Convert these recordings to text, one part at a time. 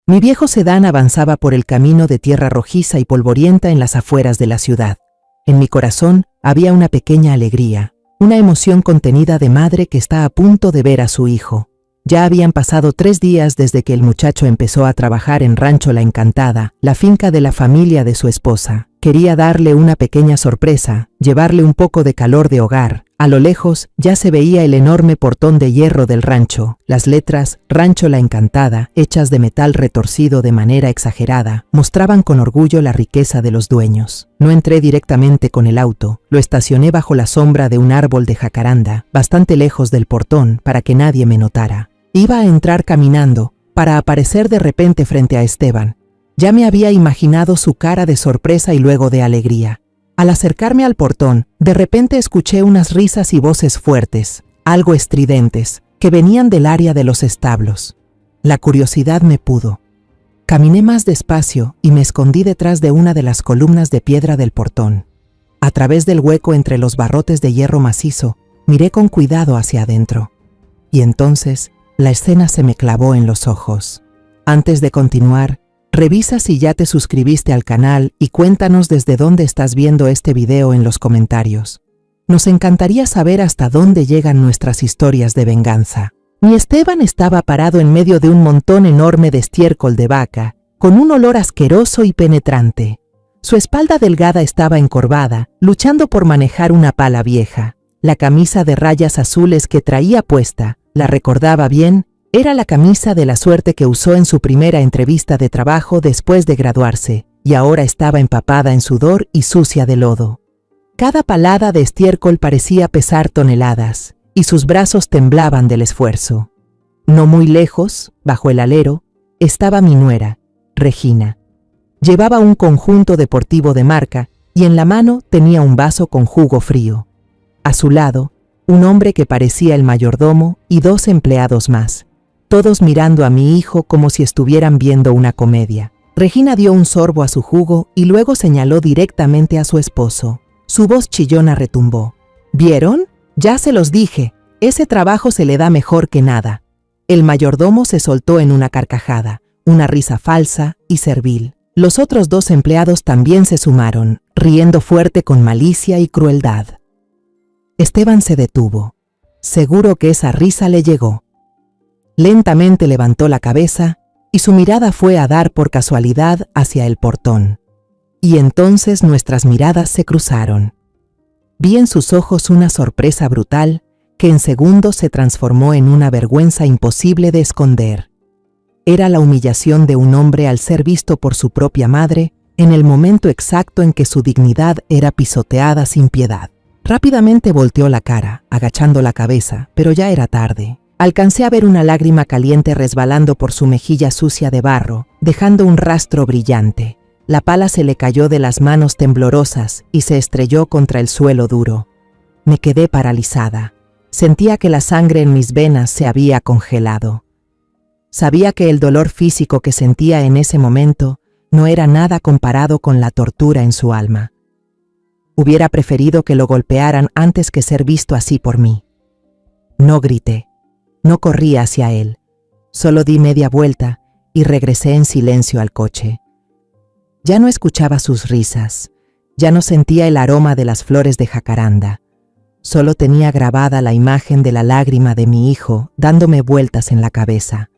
Mi viejo sedán avanzaba por el camino de tierra rojiza y polvorienta en las afueras de la ciudad. En mi corazón había una pequeña alegría, una emoción contenida de madre que está a punto de ver a su hijo. Ya habían pasado 3 días desde que el muchacho empezó a trabajar en Rancho La Encantada, la finca de la familia de su esposa. Quería darle una pequeña sorpresa, llevarle un poco de calor de hogar. A lo lejos ya se veía el enorme portón de hierro del rancho. Las letras Rancho La Encantada, hechas de metal retorcido de manera exagerada, mostraban con orgullo la riqueza de los dueños. No entré directamente con el auto, lo estacioné bajo la sombra de un árbol de jacaranda, bastante lejos del portón para que nadie me notara. Iba a entrar caminando, para aparecer de repente frente a Esteban. Ya me había imaginado su cara de sorpresa y luego de alegría. Al acercarme al portón, de repente escuché unas risas y voces fuertes, algo estridentes, que venían del área de los establos. La curiosidad me pudo. Caminé más despacio y me escondí detrás de una de las columnas de piedra del portón. A través del hueco entre los barrotes de hierro macizo, miré con cuidado hacia adentro. Y entonces, la escena se me clavó en los ojos. Antes de continuar, revisa si ya te suscribiste al canal y cuéntanos desde dónde estás viendo este video en los comentarios. Nos encantaría saber hasta dónde llegan nuestras historias de venganza. Mi Esteban estaba parado en medio de un montón enorme de estiércol de vaca, con un olor asqueroso y penetrante. Su espalda delgada estaba encorvada, luchando por manejar una pala vieja. La camisa de rayas azules que traía puesta, la recordaba bien, era la camisa de la suerte que usó en su primera entrevista de trabajo después de graduarse, y ahora estaba empapada en sudor y sucia de lodo. Cada palada de estiércol parecía pesar toneladas, y sus brazos temblaban del esfuerzo. No muy lejos, bajo el alero, estaba mi nuera, Regina. Llevaba un conjunto deportivo de marca, y en la mano tenía un vaso con jugo frío. A su lado, un hombre que parecía el mayordomo y 2 empleados más, todos mirando a mi hijo como si estuvieran viendo una comedia. Regina dio un sorbo a su jugo y luego señaló directamente a su esposo. Su voz chillona retumbó. ¿Vieron? Ya se los dije, ese trabajo se le da mejor que nada. El mayordomo se soltó en una carcajada, una risa falsa y servil. Los otros 2 empleados también se sumaron, riendo fuerte con malicia y crueldad. Esteban se detuvo. Seguro que esa risa le llegó. Lentamente levantó la cabeza y su mirada fue a dar por casualidad hacia el portón. Y entonces nuestras miradas se cruzaron. Vi en sus ojos una sorpresa brutal que en segundos se transformó en una vergüenza imposible de esconder. Era la humillación de un hombre al ser visto por su propia madre en el momento exacto en que su dignidad era pisoteada sin piedad. Rápidamente volteó la cara, agachando la cabeza, pero ya era tarde. Alcancé a ver una lágrima caliente resbalando por su mejilla sucia de barro, dejando un rastro brillante. La pala se le cayó de las manos temblorosas y se estrelló contra el suelo duro. Me quedé paralizada. Sentía que la sangre en mis venas se había congelado. Sabía que el dolor físico que sentía en ese momento no era nada comparado con la tortura en su alma. Hubiera preferido que lo golpearan antes que ser visto así por mí. No grité, no corrí hacia él, solo di media vuelta y regresé en silencio al coche. Ya no escuchaba sus risas, ya no sentía el aroma de las flores de jacaranda, solo tenía grabada la imagen de la lágrima de mi hijo dándome vueltas en la cabeza.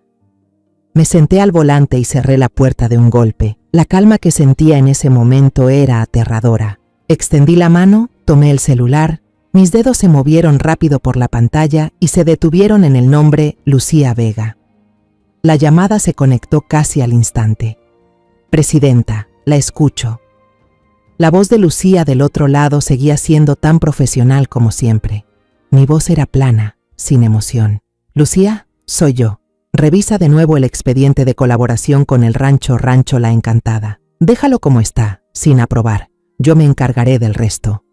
Me senté al volante y cerré la puerta de un golpe. La calma que sentía en ese momento era aterradora. Extendí la mano, tomé el celular, mis dedos se movieron rápido por la pantalla y se detuvieron en el nombre Lucía Vega. La llamada se conectó casi al instante. Presidenta, la escucho. La voz de Lucía del otro lado seguía siendo tan profesional como siempre. Mi voz era plana, sin emoción. Lucía, soy yo. Revisa de nuevo el expediente de colaboración con el Rancho La Encantada. Déjalo como está, sin aprobar. Yo me encargaré del resto.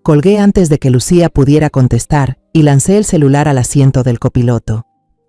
Colgué antes de que Lucía pudiera contestar y lancé el celular al asiento del copiloto.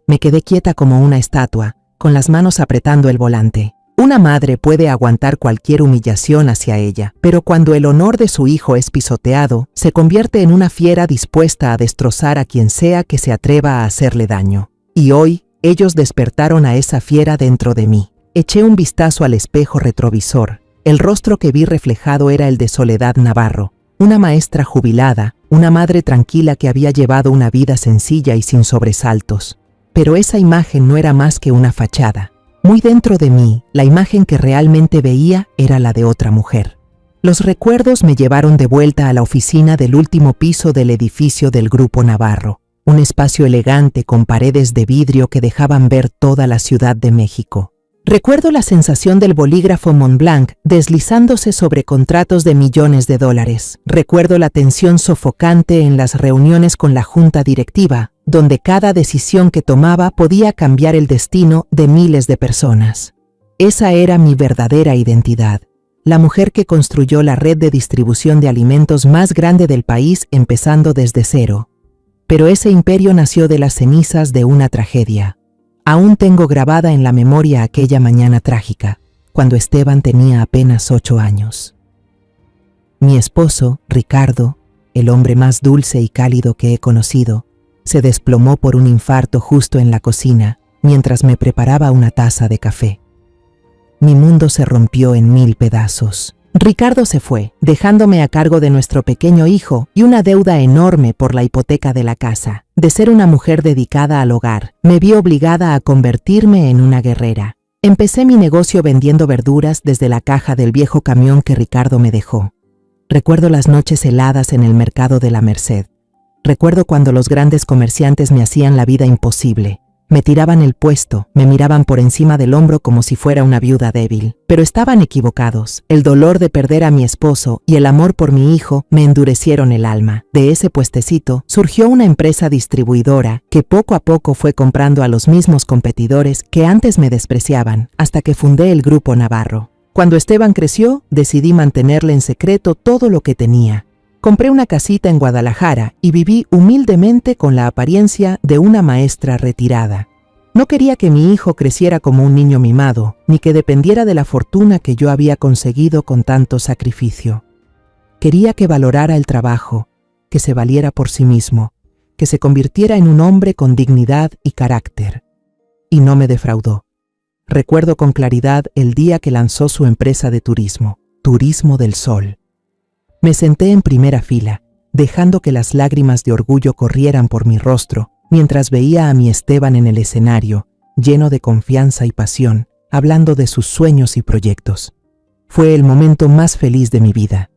Me quedé quieta como una estatua, con las manos apretando el volante. Una madre puede aguantar cualquier humillación hacia ella, pero cuando el honor de su hijo es pisoteado, se convierte en una fiera dispuesta a destrozar a quien sea que se atreva a hacerle daño. Y hoy, ellos despertaron a esa fiera dentro de mí. Eché un vistazo al espejo retrovisor. El rostro que vi reflejado era el de Soledad Navarro, una maestra jubilada, una madre tranquila que había llevado una vida sencilla y sin sobresaltos. Pero esa imagen no era más que una fachada. Muy dentro de mí, la imagen que realmente veía era la de otra mujer. Los recuerdos me llevaron de vuelta a la oficina del último piso del edificio del Grupo Navarro, un espacio elegante con paredes de vidrio que dejaban ver toda la Ciudad de México. Recuerdo la sensación del bolígrafo Montblanc deslizándose sobre contratos de millones de dólares. Recuerdo la tensión sofocante en las reuniones con la junta directiva, donde cada decisión que tomaba podía cambiar el destino de miles de personas. Esa era mi verdadera identidad, la mujer que construyó la red de distribución de alimentos más grande del país empezando desde cero. Pero ese imperio nació de las cenizas de una tragedia. Aún tengo grabada en la memoria aquella mañana trágica, cuando Esteban tenía apenas 8 años. Mi esposo, Ricardo, el hombre más dulce y cálido que he conocido, se desplomó por un infarto justo en la cocina, mientras me preparaba una taza de café. Mi mundo se rompió en 1000 pedazos. Ricardo se fue, dejándome a cargo de nuestro pequeño hijo y una deuda enorme por la hipoteca de la casa. De ser una mujer dedicada al hogar, me vi obligada a convertirme en una guerrera. Empecé mi negocio vendiendo verduras desde la caja del viejo camión que Ricardo me dejó. Recuerdo las noches heladas en el mercado de la Merced. Recuerdo cuando los grandes comerciantes me hacían la vida imposible. Me tiraban el puesto, me miraban por encima del hombro como si fuera una viuda débil. Pero estaban equivocados. El dolor de perder a mi esposo y el amor por mi hijo me endurecieron el alma. De ese puestecito surgió una empresa distribuidora que poco a poco fue comprando a los mismos competidores que antes me despreciaban, hasta que fundé el Grupo Navarro. Cuando Esteban creció, decidí mantenerle en secreto todo lo que tenía. Compré una casita en Guadalajara y viví humildemente con la apariencia de una maestra retirada. No quería que mi hijo creciera como un niño mimado, ni que dependiera de la fortuna que yo había conseguido con tanto sacrificio. Quería que valorara el trabajo, que se valiera por sí mismo, que se convirtiera en un hombre con dignidad y carácter. Y no me defraudó. Recuerdo con claridad el día que lanzó su empresa de turismo, Turismo del Sol. Me senté en primera fila, dejando que las lágrimas de orgullo corrieran por mi rostro, mientras veía a mi Esteban en el escenario, lleno de confianza y pasión, hablando de sus sueños y proyectos. Fue el momento más feliz de mi vida.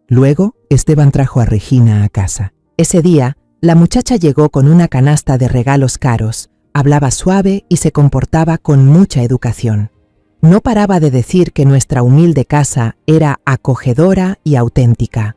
Luego, Esteban trajo a Regina a casa. Ese día, la muchacha llegó con una canasta de regalos caros, hablaba suave y se comportaba con mucha educación. No paraba de decir que nuestra humilde casa era acogedora y auténtica.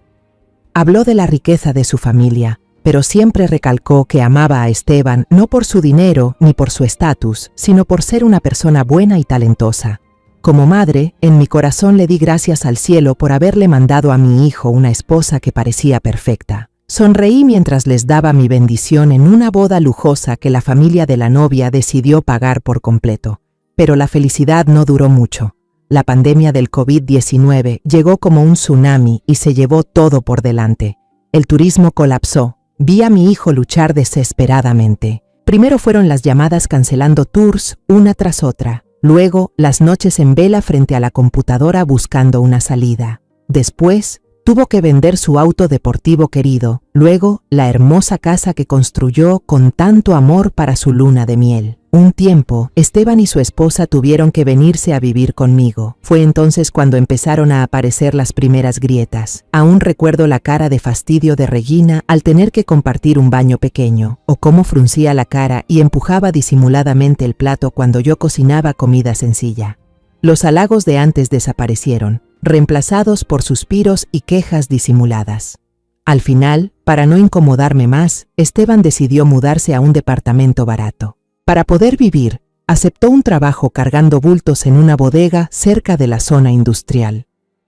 Habló de la riqueza de su familia, pero siempre recalcó que amaba a Esteban no por su dinero ni por su estatus, sino por ser una persona buena y talentosa. Como madre, en mi corazón le di gracias al cielo por haberle mandado a mi hijo una esposa que parecía perfecta. Sonreí mientras les daba mi bendición en una boda lujosa que la familia de la novia decidió pagar por completo. Pero la felicidad no duró mucho. La pandemia del COVID-19 llegó como un tsunami y se llevó todo por delante. El turismo colapsó. Vi a mi hijo luchar desesperadamente. Primero fueron las llamadas cancelando tours una tras otra. Luego, las noches en vela frente a la computadora buscando una salida. Después, tuvo que vender su auto deportivo querido. Luego, la hermosa casa que construyó con tanto amor para su luna de miel. Un tiempo, Esteban y su esposa tuvieron que venirse a vivir conmigo. Fue entonces cuando empezaron a aparecer las primeras grietas. Aún recuerdo la cara de fastidio de Regina al tener que compartir un baño pequeño, o cómo fruncía la cara y empujaba disimuladamente el plato cuando yo cocinaba comida sencilla. Los halagos de antes desaparecieron, reemplazados por suspiros y quejas disimuladas. Al final, para no incomodarme más, Esteban decidió mudarse a un departamento barato. Para poder vivir, aceptó un trabajo cargando bultos en una bodega cerca de la zona industrial.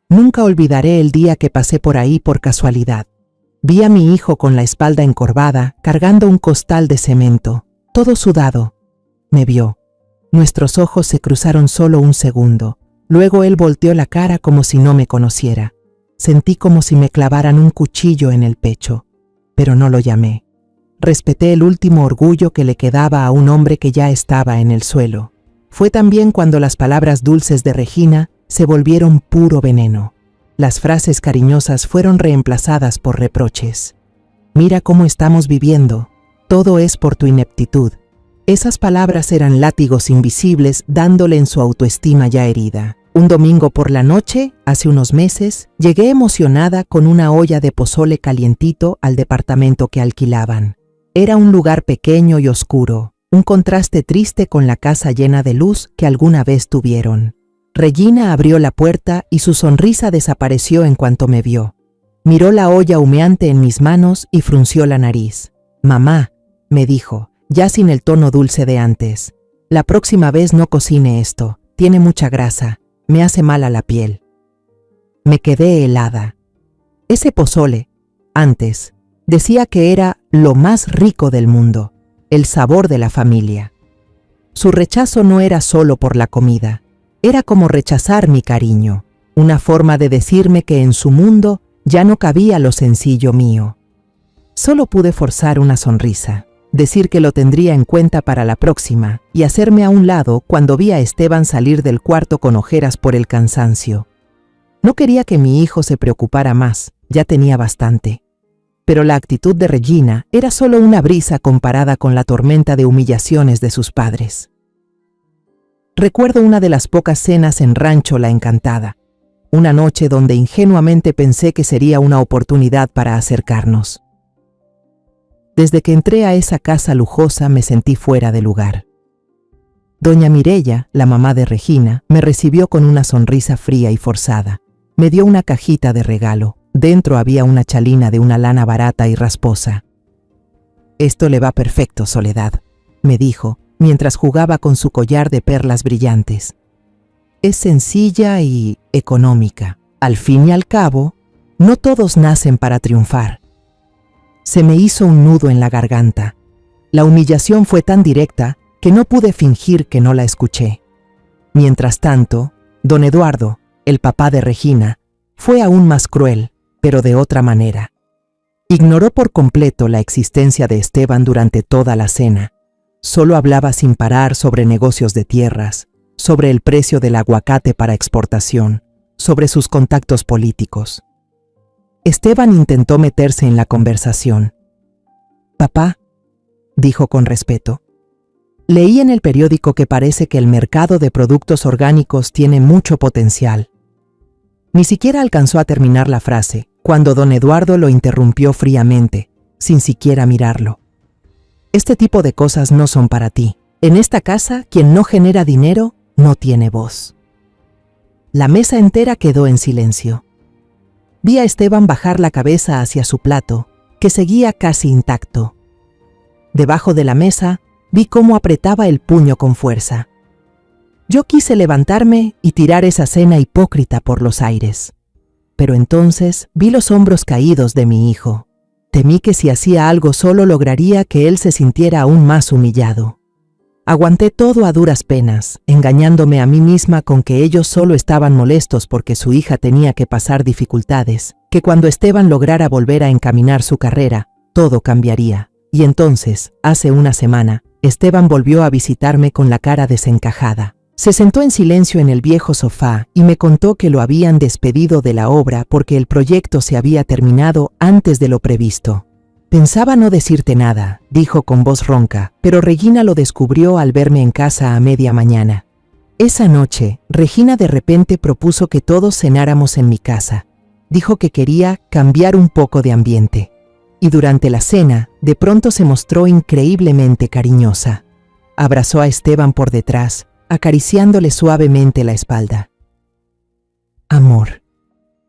Nunca olvidaré el día que pasé por ahí por casualidad. Vi a mi hijo con la espalda encorvada, cargando un costal de cemento, todo sudado. Me vio. Nuestros ojos se cruzaron solo un segundo. Luego él volteó la cara como si no me conociera. Sentí como si me clavaran un cuchillo en el pecho, pero no lo llamé. Respeté el último orgullo que le quedaba a un hombre que ya estaba en el suelo. Fue también cuando las palabras dulces de Regina se volvieron puro veneno. Las frases cariñosas fueron reemplazadas por reproches. Mira cómo estamos viviendo. Todo es por tu ineptitud. Esas palabras eran látigos invisibles dándole en su autoestima ya herida. Un domingo por la noche, hace unos meses, llegué emocionada con una olla de pozole calientito al departamento que alquilaban. Era un lugar pequeño y oscuro, un contraste triste con la casa llena de luz que alguna vez tuvieron. Regina abrió la puerta y su sonrisa desapareció en cuanto me vio. Miró la olla humeante en mis manos y frunció la nariz. «Mamá», me dijo, ya sin el tono dulce de antes, «la próxima vez no cocine esto, tiene mucha grasa, me hace mal a la piel». Me quedé helada. Ese pozole, antes, decía que era lo más rico del mundo, el sabor de la familia. Su rechazo no era solo por la comida, era como rechazar mi cariño, una forma de decirme que en su mundo ya no cabía lo sencillo mío. Solo pude forzar una sonrisa, decir que lo tendría en cuenta para la próxima y hacerme a un lado cuando vi a Esteban salir del cuarto con ojeras por el cansancio. No quería que mi hijo se preocupara más, ya tenía bastante. Pero la actitud de Regina era solo una brisa comparada con la tormenta de humillaciones de sus padres. Recuerdo una de las pocas cenas en Rancho La Encantada, una noche donde ingenuamente pensé que sería una oportunidad para acercarnos. Desde que entré a esa casa lujosa me sentí fuera de lugar. Doña Mireya, la mamá de Regina, me recibió con una sonrisa fría y forzada. Me dio una cajita de regalo. Dentro había una chalina de una lana barata y rasposa. «Esto le va perfecto, Soledad», me dijo, mientras jugaba con su collar de perlas brillantes. «Es sencilla y económica. Al fin y al cabo, no todos nacen para triunfar». Se me hizo un nudo en la garganta. La humillación fue tan directa que no pude fingir que no la escuché. Mientras tanto, don Eduardo, el papá de Regina, fue aún más cruel, pero de otra manera. Ignoró por completo la existencia de Esteban durante toda la cena. Solo hablaba sin parar sobre negocios de tierras, sobre el precio del aguacate para exportación, sobre sus contactos políticos. Esteban intentó meterse en la conversación. «Papá», dijo con respeto, «leí en el periódico que parece que el mercado de productos orgánicos tiene mucho potencial». Ni siquiera alcanzó a terminar la frase, cuando don Eduardo lo interrumpió fríamente, sin siquiera mirarlo. «Este tipo de cosas no son para ti. En esta casa, quien no genera dinero, no tiene voz». La mesa entera quedó en silencio. Vi a Esteban bajar la cabeza hacia su plato, que seguía casi intacto. Debajo de la mesa, vi cómo apretaba el puño con fuerza. Yo quise levantarme y tirar esa cena hipócrita por los aires. Pero entonces vi los hombros caídos de mi hijo. Temí que si hacía algo solo lograría que él se sintiera aún más humillado. Aguanté todo a duras penas, engañándome a mí misma con que ellos solo estaban molestos porque su hija tenía que pasar dificultades, que cuando Esteban lograra volver a encaminar su carrera, todo cambiaría. Y entonces, hace una semana, Esteban volvió a visitarme con la cara desencajada. Se sentó en silencio en el viejo sofá y me contó que lo habían despedido de la obra porque el proyecto se había terminado antes de lo previsto. «Pensaba no decirte nada», dijo con voz ronca, pero Regina lo descubrió al verme en casa a media mañana. Esa noche, Regina de repente propuso que todos cenáramos en mi casa. Dijo que quería cambiar un poco de ambiente. Y durante la cena, de pronto se mostró increíblemente cariñosa. Abrazó a Esteban por detrás, acariciándole suavemente la espalda. «Amor»,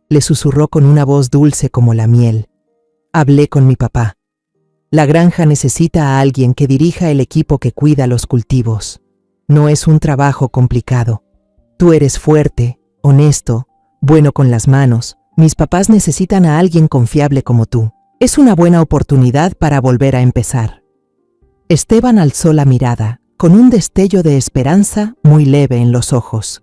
le susurró con una voz dulce como la miel. «Hablé con mi papá. La granja necesita a alguien que dirija el equipo que cuida los cultivos. No es un trabajo complicado. Tú eres fuerte, honesto, bueno con las manos. Mis papás necesitan a alguien confiable como tú. Es una buena oportunidad para volver a empezar». Esteban alzó la mirada, con un destello de esperanza muy leve en los ojos.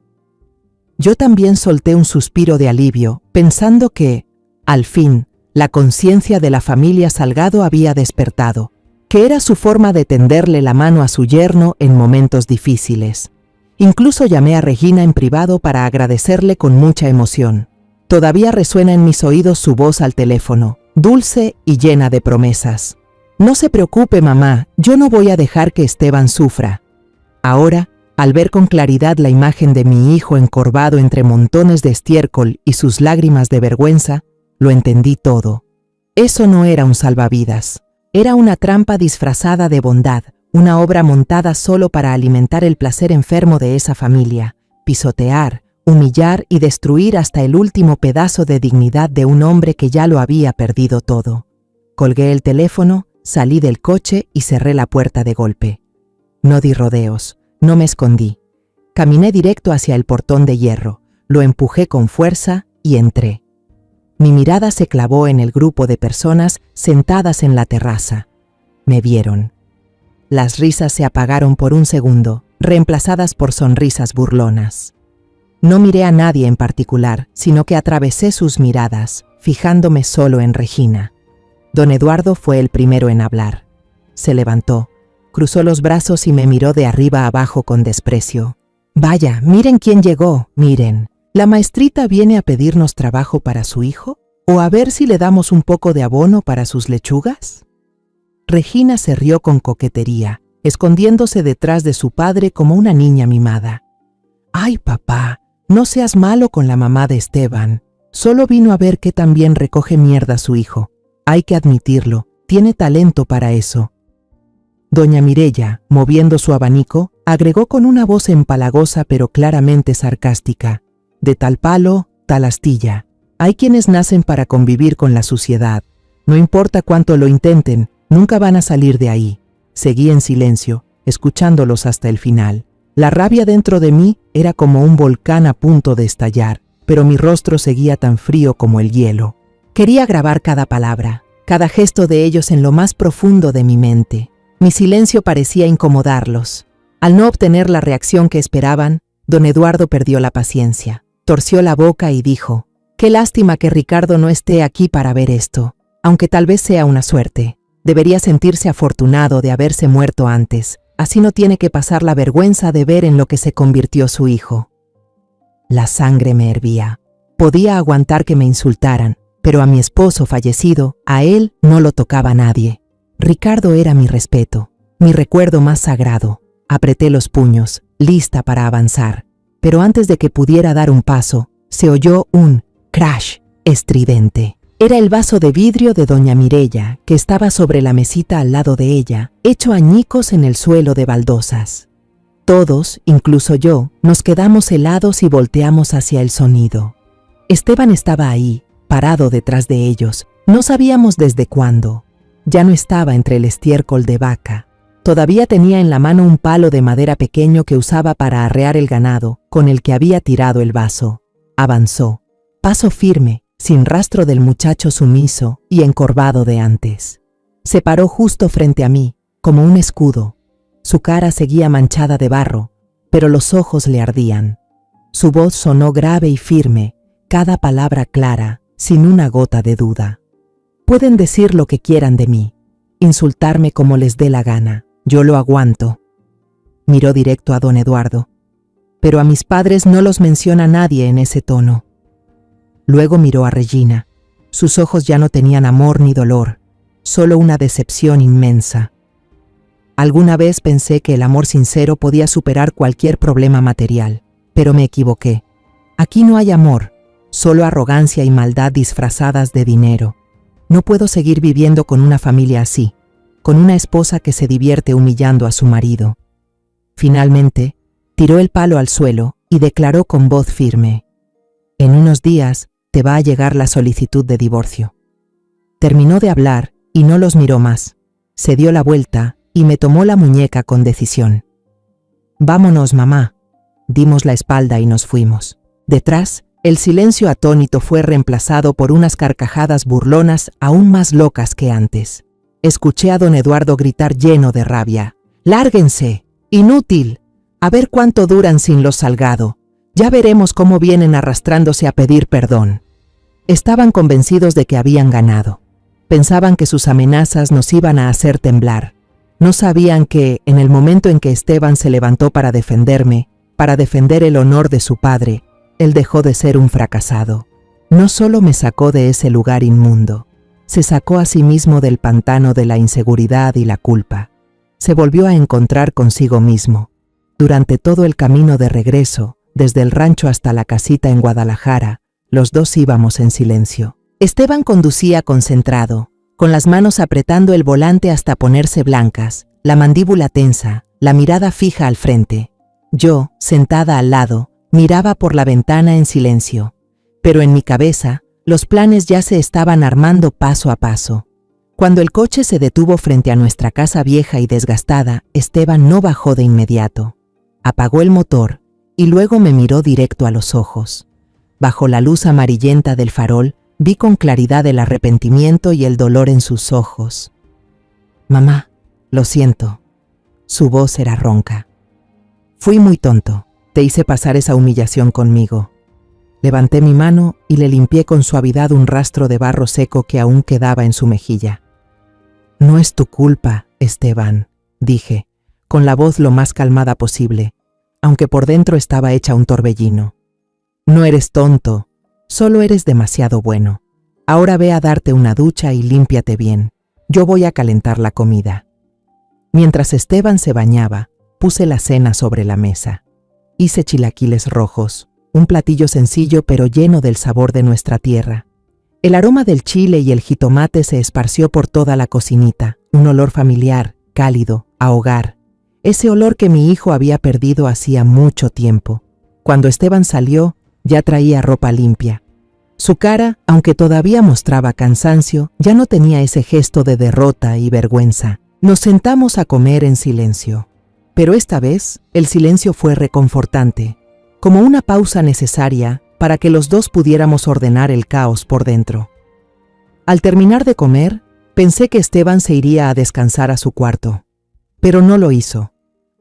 Yo también solté un suspiro de alivio, pensando que, al fin, la conciencia de la familia Salgado había despertado, que era su forma de tenderle la mano a su yerno en momentos difíciles. Incluso llamé a Regina en privado para agradecerle con mucha emoción. Todavía resuena en mis oídos su voz al teléfono, dulce y llena de promesas. No se preocupe, mamá, yo no voy a dejar que Esteban sufra. Ahora, al ver con claridad la imagen de mi hijo encorvado entre montones de estiércol y sus lágrimas de vergüenza, lo entendí todo. Eso no era un salvavidas. Era una trampa disfrazada de bondad, una obra montada solo para alimentar el placer enfermo de esa familia, pisotear, humillar y destruir hasta el último pedazo de dignidad de un hombre que ya lo había perdido todo. Colgué el teléfono, salí del coche y cerré la puerta de golpe. No di rodeos, no me escondí. Caminé directo hacia el portón de hierro, lo empujé con fuerza y entré. Mi mirada se clavó en el grupo de personas sentadas en la terraza. Me vieron. Las risas se apagaron por un segundo, reemplazadas por sonrisas burlonas. No miré a nadie en particular, sino que atravesé sus miradas, fijándome solo en Regina. Don Eduardo fue el primero en hablar. Se levantó, cruzó los brazos y me miró de arriba abajo con desprecio. «Vaya, miren quién llegó, miren. ¿La maestrita viene a pedirnos trabajo para su hijo? ¿O a ver si le damos un poco de abono para sus lechugas?» Regina se rió con coquetería, escondiéndose detrás de su padre como una niña mimada. «Ay, papá, no seas malo con la mamá de Esteban. Solo vino a ver qué tan bien recoge mierda su hijo. Hay que admitirlo, tiene talento para eso». Doña Mireya, moviendo su abanico, agregó con una voz empalagosa pero claramente sarcástica: «De tal palo, tal astilla. Hay quienes nacen para convivir con la suciedad. No importa cuánto lo intenten, nunca van a salir de ahí». Seguí en silencio, escuchándolos hasta el final. La rabia dentro de mí era como un volcán a punto de estallar, pero mi rostro seguía tan frío como el hielo. Quería grabar cada palabra, cada gesto de ellos en lo más profundo de mi mente. Mi silencio parecía incomodarlos. Al no obtener la reacción que esperaban, don Eduardo perdió la paciencia. Torció la boca y dijo: «Qué lástima que Ricardo no esté aquí para ver esto, aunque tal vez sea una suerte. Debería sentirse afortunado de haberse muerto antes, así no tiene que pasar la vergüenza de ver en lo que se convirtió su hijo». La sangre me hervía. Podía aguantar que me insultaran, pero a mi esposo fallecido, a él no lo tocaba nadie. Ricardo era mi respeto, mi recuerdo más sagrado. Apreté los puños, lista para avanzar, pero antes de que pudiera dar un paso, se oyó un crash estridente. Era el vaso de vidrio de doña Mireya, que estaba sobre la mesita al lado de ella, hecho añicos en el suelo de baldosas. Todos, incluso yo, nos quedamos helados y volteamos hacia el sonido. Esteban estaba ahí, parado detrás de ellos. No sabíamos desde cuándo. Ya no estaba entre el estiércol de vaca. Todavía tenía en la mano un palo de madera pequeño que usaba para arrear el ganado, con el que había tirado el vaso. Avanzó, paso firme, sin rastro del muchacho sumiso y encorvado de antes. Se paró justo frente a mí, como un escudo. Su cara seguía manchada de barro, pero los ojos le ardían. Su voz sonó grave y firme, cada palabra clara, sin una gota de duda. «Pueden decir lo que quieran de mí, insultarme como les dé la gana, yo lo aguanto». Miró directo a don Eduardo. «Pero a mis padres no los menciona nadie en ese tono». Luego miró a Regina. Sus ojos ya no tenían amor ni dolor, solo una decepción inmensa. Alguna vez pensé que el amor sincero podía superar cualquier problema material, pero me equivoqué. Aquí no hay amor, solo arrogancia y maldad disfrazadas de dinero. No puedo seguir viviendo con una familia así, con una esposa que se divierte humillando a su marido. Finalmente, tiró el palo al suelo y declaró con voz firme: «En unos días te va a llegar la solicitud de divorcio». Terminó de hablar y no los miró más. Se dio la vuelta y me tomó la muñeca con decisión. «Vámonos, mamá». Dimos la espalda y nos fuimos. Detrás, el silencio atónito fue reemplazado por unas carcajadas burlonas aún más locas que antes. Escuché a don Eduardo gritar lleno de rabia: «¡Lárguense! ¡Inútil! A ver cuánto duran sin los Salgado. Ya veremos cómo vienen arrastrándose a pedir perdón». Estaban convencidos de que habían ganado. Pensaban que sus amenazas nos iban a hacer temblar. No sabían que, en el momento en que Esteban se levantó para defenderme, Para defender el honor de su padre, él dejó de ser un fracasado. No solo me sacó de ese lugar inmundo, se sacó a sí mismo del pantano de la inseguridad y la culpa. Se volvió a encontrar consigo mismo. Durante todo el camino de regreso, desde el rancho hasta la casita en Guadalajara, los dos íbamos en silencio. Esteban conducía concentrado, con las manos apretando el volante hasta ponerse blancas, la mandíbula tensa, la mirada fija al frente. Yo, sentada al lado, miraba por la ventana en silencio, pero en mi cabeza, los planes ya se estaban armando paso a paso. Cuando el coche se detuvo frente a nuestra casa vieja y desgastada, Esteban no bajó de inmediato. Apagó el motor y luego me miró directo a los ojos. Bajo la luz amarillenta del farol, vi con claridad el arrepentimiento y el dolor en sus ojos. «Mamá, lo siento». Su voz era ronca. «Fui muy tonto. Te hice pasar esa humillación conmigo». Levanté mi mano y le limpié con suavidad un rastro de barro seco que aún quedaba en su mejilla. «No es tu culpa, Esteban», dije, con la voz lo más calmada posible, aunque por dentro estaba hecha un torbellino. «No eres tonto, solo eres demasiado bueno. Ahora ve a darte una ducha y límpiate bien. Yo voy a calentar la comida». Mientras Esteban se bañaba, puse la cena sobre la mesa. Hice chilaquiles rojos, un platillo sencillo pero lleno del sabor de nuestra tierra. El aroma del chile y el jitomate se esparció por toda la cocinita, un olor familiar, cálido, a hogar. Ese olor que mi hijo había perdido hacía mucho tiempo. Cuando Esteban salió, ya traía ropa limpia. Su cara, aunque todavía mostraba cansancio, ya no tenía ese gesto de derrota y vergüenza. Nos sentamos a comer en silencio. Pero esta vez, el silencio fue reconfortante, como una pausa necesaria para que los dos pudiéramos ordenar el caos por dentro. Al terminar de comer, pensé que Esteban se iría a descansar a su cuarto, pero no lo hizo.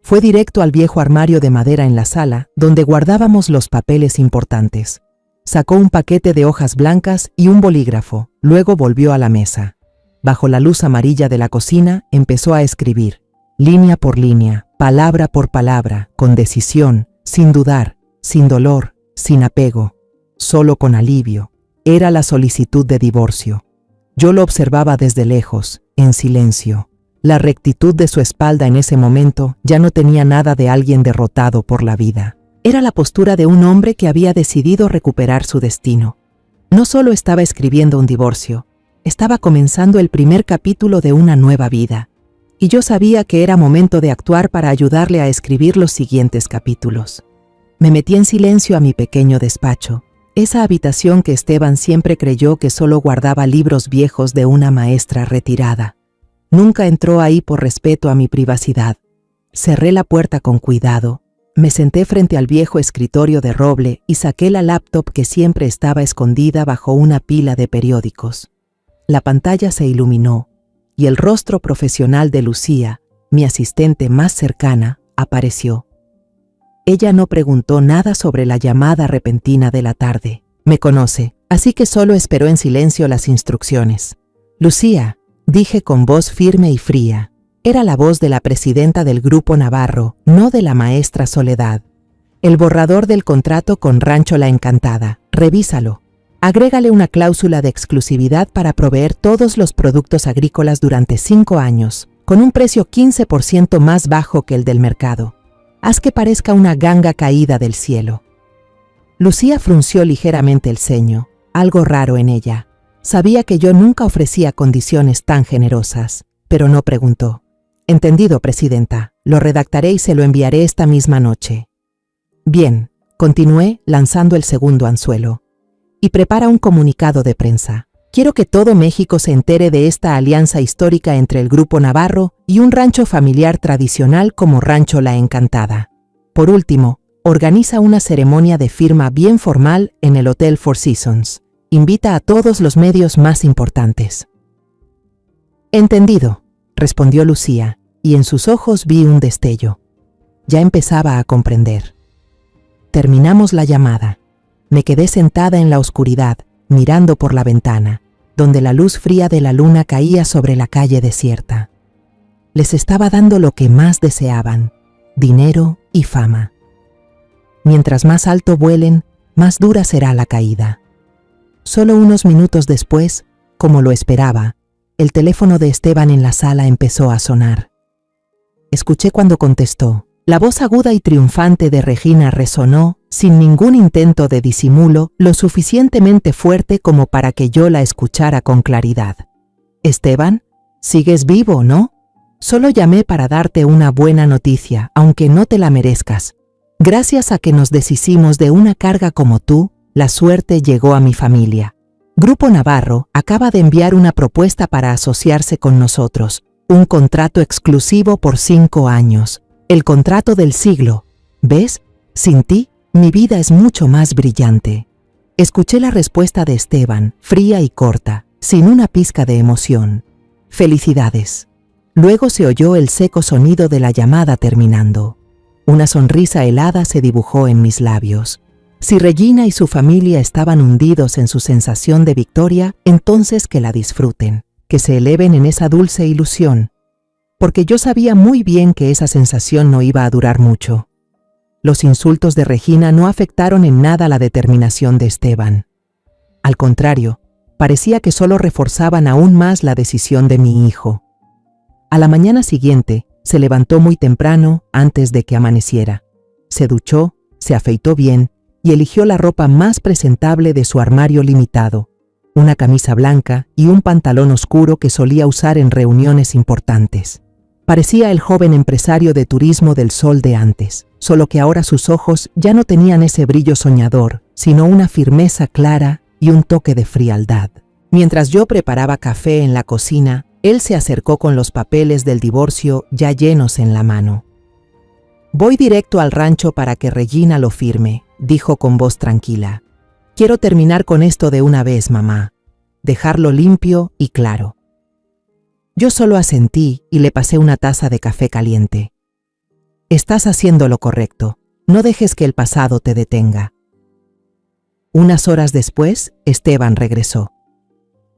Fue directo al viejo armario de madera en la sala, donde guardábamos los papeles importantes. Sacó un paquete de hojas blancas y un bolígrafo, luego volvió a la mesa. Bajo la luz amarilla de la cocina, empezó a escribir, línea por línea, palabra por palabra, con decisión, sin dudar, sin dolor, sin apego, solo con alivio. Era la solicitud de divorcio. Yo lo observaba desde lejos, en silencio. La rectitud de su espalda en ese momento ya no tenía nada de alguien derrotado por la vida. Era la postura de un hombre que había decidido recuperar su destino. No solo estaba escribiendo un divorcio, estaba comenzando el primer capítulo de una nueva vida. Y yo sabía que era momento de actuar para ayudarle a escribir los siguientes capítulos. Me metí en silencio a mi pequeño despacho, esa habitación que Esteban siempre creyó que solo guardaba libros viejos de una maestra retirada. Nunca entró ahí por respeto a mi privacidad. Cerré la puerta con cuidado, me senté frente al viejo escritorio de roble y saqué la laptop que siempre estaba escondida bajo una pila de periódicos. La pantalla se iluminó y el rostro profesional de Lucía, mi asistente más cercana, apareció. Ella no preguntó nada sobre la llamada repentina de la tarde. Me conoce, así que solo esperó en silencio las instrucciones. «Lucía», dije con voz firme y fría. Era la voz de la presidenta del Grupo Navarro, no de la maestra Soledad. «El borrador del contrato con Rancho La Encantada. Revísalo. Agrégale una cláusula de exclusividad para proveer todos los productos agrícolas durante 5 años, con un precio 15% más bajo que el del mercado. Haz que parezca una ganga caída del cielo». Lucía frunció ligeramente el ceño, algo raro en ella. Sabía que yo nunca ofrecía condiciones tan generosas, pero no preguntó. «Entendido, presidenta. Lo redactaré y se lo enviaré esta misma noche». «Bien», continué lanzando el segundo anzuelo. «Y prepara un comunicado de prensa. Quiero que todo México se entere de esta alianza histórica entre el Grupo Navarro y un rancho familiar tradicional como Rancho La Encantada. Por último, organiza una ceremonia de firma bien formal en el Hotel Four Seasons. Invita a todos los medios más importantes». «Entendido», respondió Lucía, y en sus ojos vi un destello. Ya empezaba a comprender. Terminamos la llamada. Me quedé sentada en la oscuridad, mirando por la ventana, donde la luz fría de la luna caía sobre la calle desierta. Les estaba dando lo que más deseaban, dinero y fama. Mientras más alto vuelen, más dura será la caída. Solo unos minutos después, como lo esperaba, el teléfono de Esteban en la sala empezó a sonar. Escuché cuando contestó. La voz aguda y triunfante de Regina resonó, sin ningún intento de disimulo, lo suficientemente fuerte como para que yo la escuchara con claridad. «Esteban, sigues vivo, ¿no? Solo llamé para darte una buena noticia, aunque no te la merezcas. Gracias a que nos deshicimos de una carga como tú, la suerte llegó a mi familia. Grupo Navarro acaba de enviar una propuesta para asociarse con nosotros, un contrato exclusivo por 5 años. El contrato del siglo. ¿Ves? Sin ti, mi vida es mucho más brillante». Escuché la respuesta de Esteban, fría y corta, sin una pizca de emoción. «Felicidades». Luego se oyó el seco sonido de la llamada terminando. Una sonrisa helada se dibujó en mis labios. Si Regina y su familia estaban hundidos en su sensación de victoria, entonces que la disfruten, que se eleven en esa dulce ilusión. Porque yo sabía muy bien que esa sensación no iba a durar mucho. Los insultos de Regina no afectaron en nada la determinación de Esteban. Al contrario, parecía que solo reforzaban aún más la decisión de mi hijo. A la mañana siguiente, se levantó muy temprano antes de que amaneciera. Se duchó, se afeitó bien y eligió la ropa más presentable de su armario limitado, una camisa blanca y un pantalón oscuro que solía usar en reuniones importantes. Parecía el joven empresario de turismo del Sol de antes, solo que ahora sus ojos ya no tenían ese brillo soñador, sino una firmeza clara y un toque de frialdad. Mientras yo preparaba café en la cocina, él se acercó con los papeles del divorcio ya llenos en la mano. «Voy directo al rancho para que Regina lo firme», dijo con voz tranquila. «Quiero terminar con esto de una vez, mamá. Dejarlo limpio y claro». Yo solo asentí y le pasé una taza de café caliente. «Estás haciendo lo correcto. No dejes que el pasado te detenga». Unas horas después, Esteban regresó.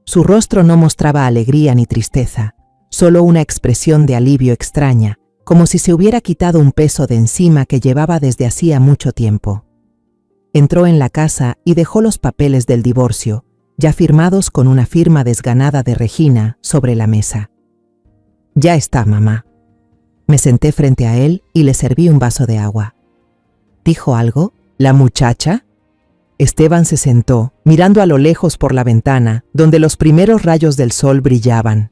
Su rostro no mostraba alegría ni tristeza, solo una expresión de alivio extraña, como si se hubiera quitado un peso de encima que llevaba desde hacía mucho tiempo. Entró en la casa y dejó los papeles del divorcio, ya firmados con una firma desganada de Regina, sobre la mesa. «Ya está, mamá». Me senté frente a él y le serví un vaso de agua. ¿Dijo algo? ¿La muchacha? Esteban se sentó, mirando a lo lejos por la ventana, donde los primeros rayos del sol brillaban.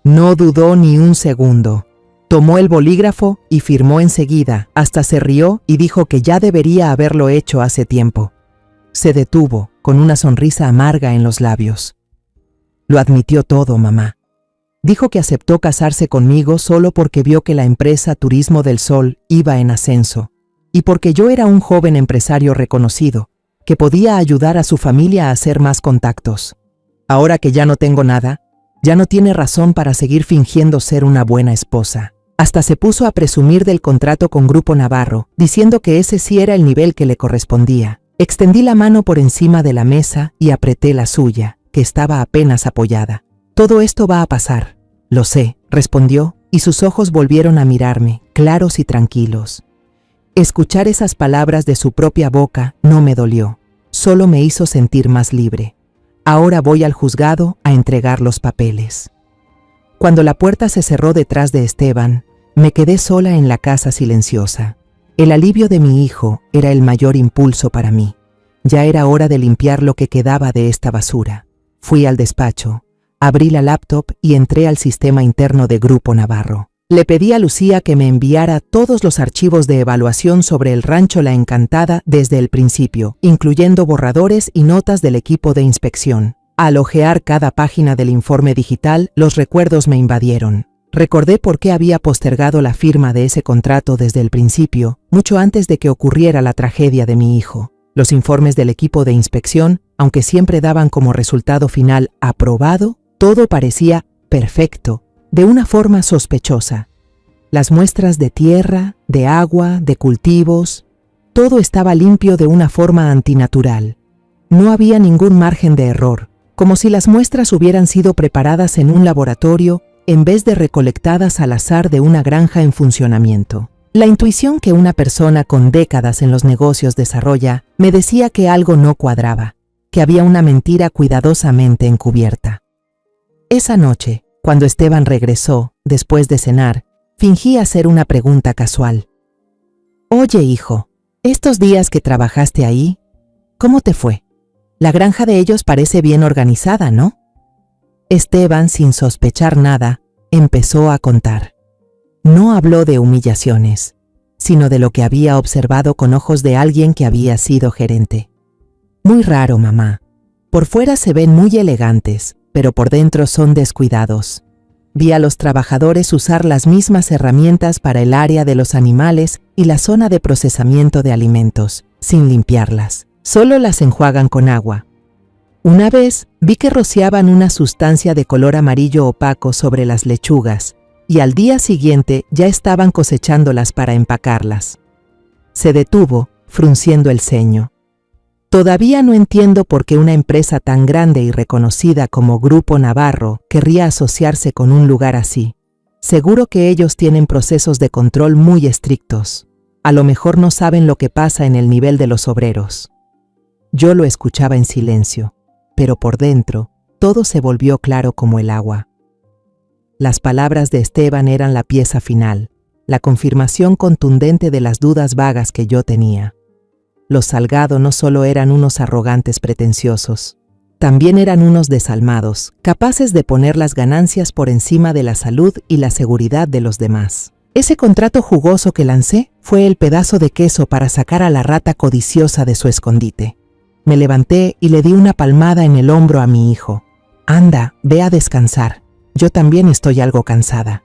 No dudó ni un segundo. Tomó el bolígrafo y firmó enseguida, hasta se rió y dijo que ya debería haberlo hecho hace tiempo. Se detuvo, con una sonrisa amarga en los labios. «Lo admitió todo, mamá. Dijo que aceptó casarse conmigo solo porque vio que la empresa Turismo del Sol iba en ascenso, y porque yo era un joven empresario reconocido, que podía ayudar a su familia a hacer más contactos. Ahora que ya no tengo nada, ya no tiene razón para seguir fingiendo ser una buena esposa». Hasta se puso a presumir del contrato con Grupo Navarro, diciendo que ese sí era el nivel que le correspondía. Extendí la mano por encima de la mesa y apreté la suya, que estaba apenas apoyada. «Todo esto va a pasar». «Lo sé», respondió, y sus ojos volvieron a mirarme, claros y tranquilos. Escuchar esas palabras de su propia boca no me dolió, solo me hizo sentir más libre. Ahora voy al juzgado a entregar los papeles. Cuando la puerta se cerró detrás de Esteban, me quedé sola en la casa silenciosa. El alivio de mi hijo era el mayor impulso para mí. Ya era hora de limpiar lo que quedaba de esta basura. Fui al despacho, abrí la laptop y entré al sistema interno de Grupo Navarro. Le pedí a Lucía que me enviara todos los archivos de evaluación sobre el rancho La Encantada desde el principio, incluyendo borradores y notas del equipo de inspección. Al hojear cada página del informe digital, los recuerdos me invadieron. Recordé por qué había postergado la firma de ese contrato desde el principio, mucho antes de que ocurriera la tragedia de mi hijo. Los informes del equipo de inspección, aunque siempre daban como resultado final aprobado, todo parecía perfecto, de una forma sospechosa. Las muestras de tierra, de agua, de cultivos, todo estaba limpio de una forma antinatural. No había ningún margen de error, como si las muestras hubieran sido preparadas en un laboratorio en vez de recolectadas al azar de una granja en funcionamiento. La intuición que una persona con décadas en los negocios desarrolla me decía que algo no cuadraba, que había una mentira cuidadosamente encubierta. Esa noche, cuando Esteban regresó, después de cenar, fingí hacer una pregunta casual. «Oye, hijo, estos días que trabajaste ahí, ¿cómo te fue? La granja de ellos parece bien organizada, ¿no?» Esteban, sin sospechar nada, empezó a contar. No habló de humillaciones, sino de lo que había observado con ojos de alguien que había sido gerente. «Muy raro, mamá. Por fuera se ven muy elegantes, pero por dentro son descuidados. Vi a los trabajadores usar las mismas herramientas para el área de los animales y la zona de procesamiento de alimentos, sin limpiarlas. Solo las enjuagan con agua. Una vez vi que rociaban una sustancia de color amarillo opaco sobre las lechugas y al día siguiente ya estaban cosechándolas para empacarlas». Se detuvo, frunciendo el ceño. «Todavía no entiendo por qué una empresa tan grande y reconocida como Grupo Navarro querría asociarse con un lugar así. Seguro que ellos tienen procesos de control muy estrictos. A lo mejor no saben lo que pasa en el nivel de los obreros». Yo lo escuchaba en silencio, pero por dentro todo se volvió claro como el agua. Las palabras de Esteban eran la pieza final, la confirmación contundente de las dudas vagas que yo tenía. Los Salgado no solo eran unos arrogantes pretenciosos, también eran unos desalmados, capaces de poner las ganancias por encima de la salud y la seguridad de los demás. Ese contrato jugoso que lancé fue el pedazo de queso para sacar a la rata codiciosa de su escondite. Me levanté y le di una palmada en el hombro a mi hijo. «Anda, ve a descansar. Yo también estoy algo cansada».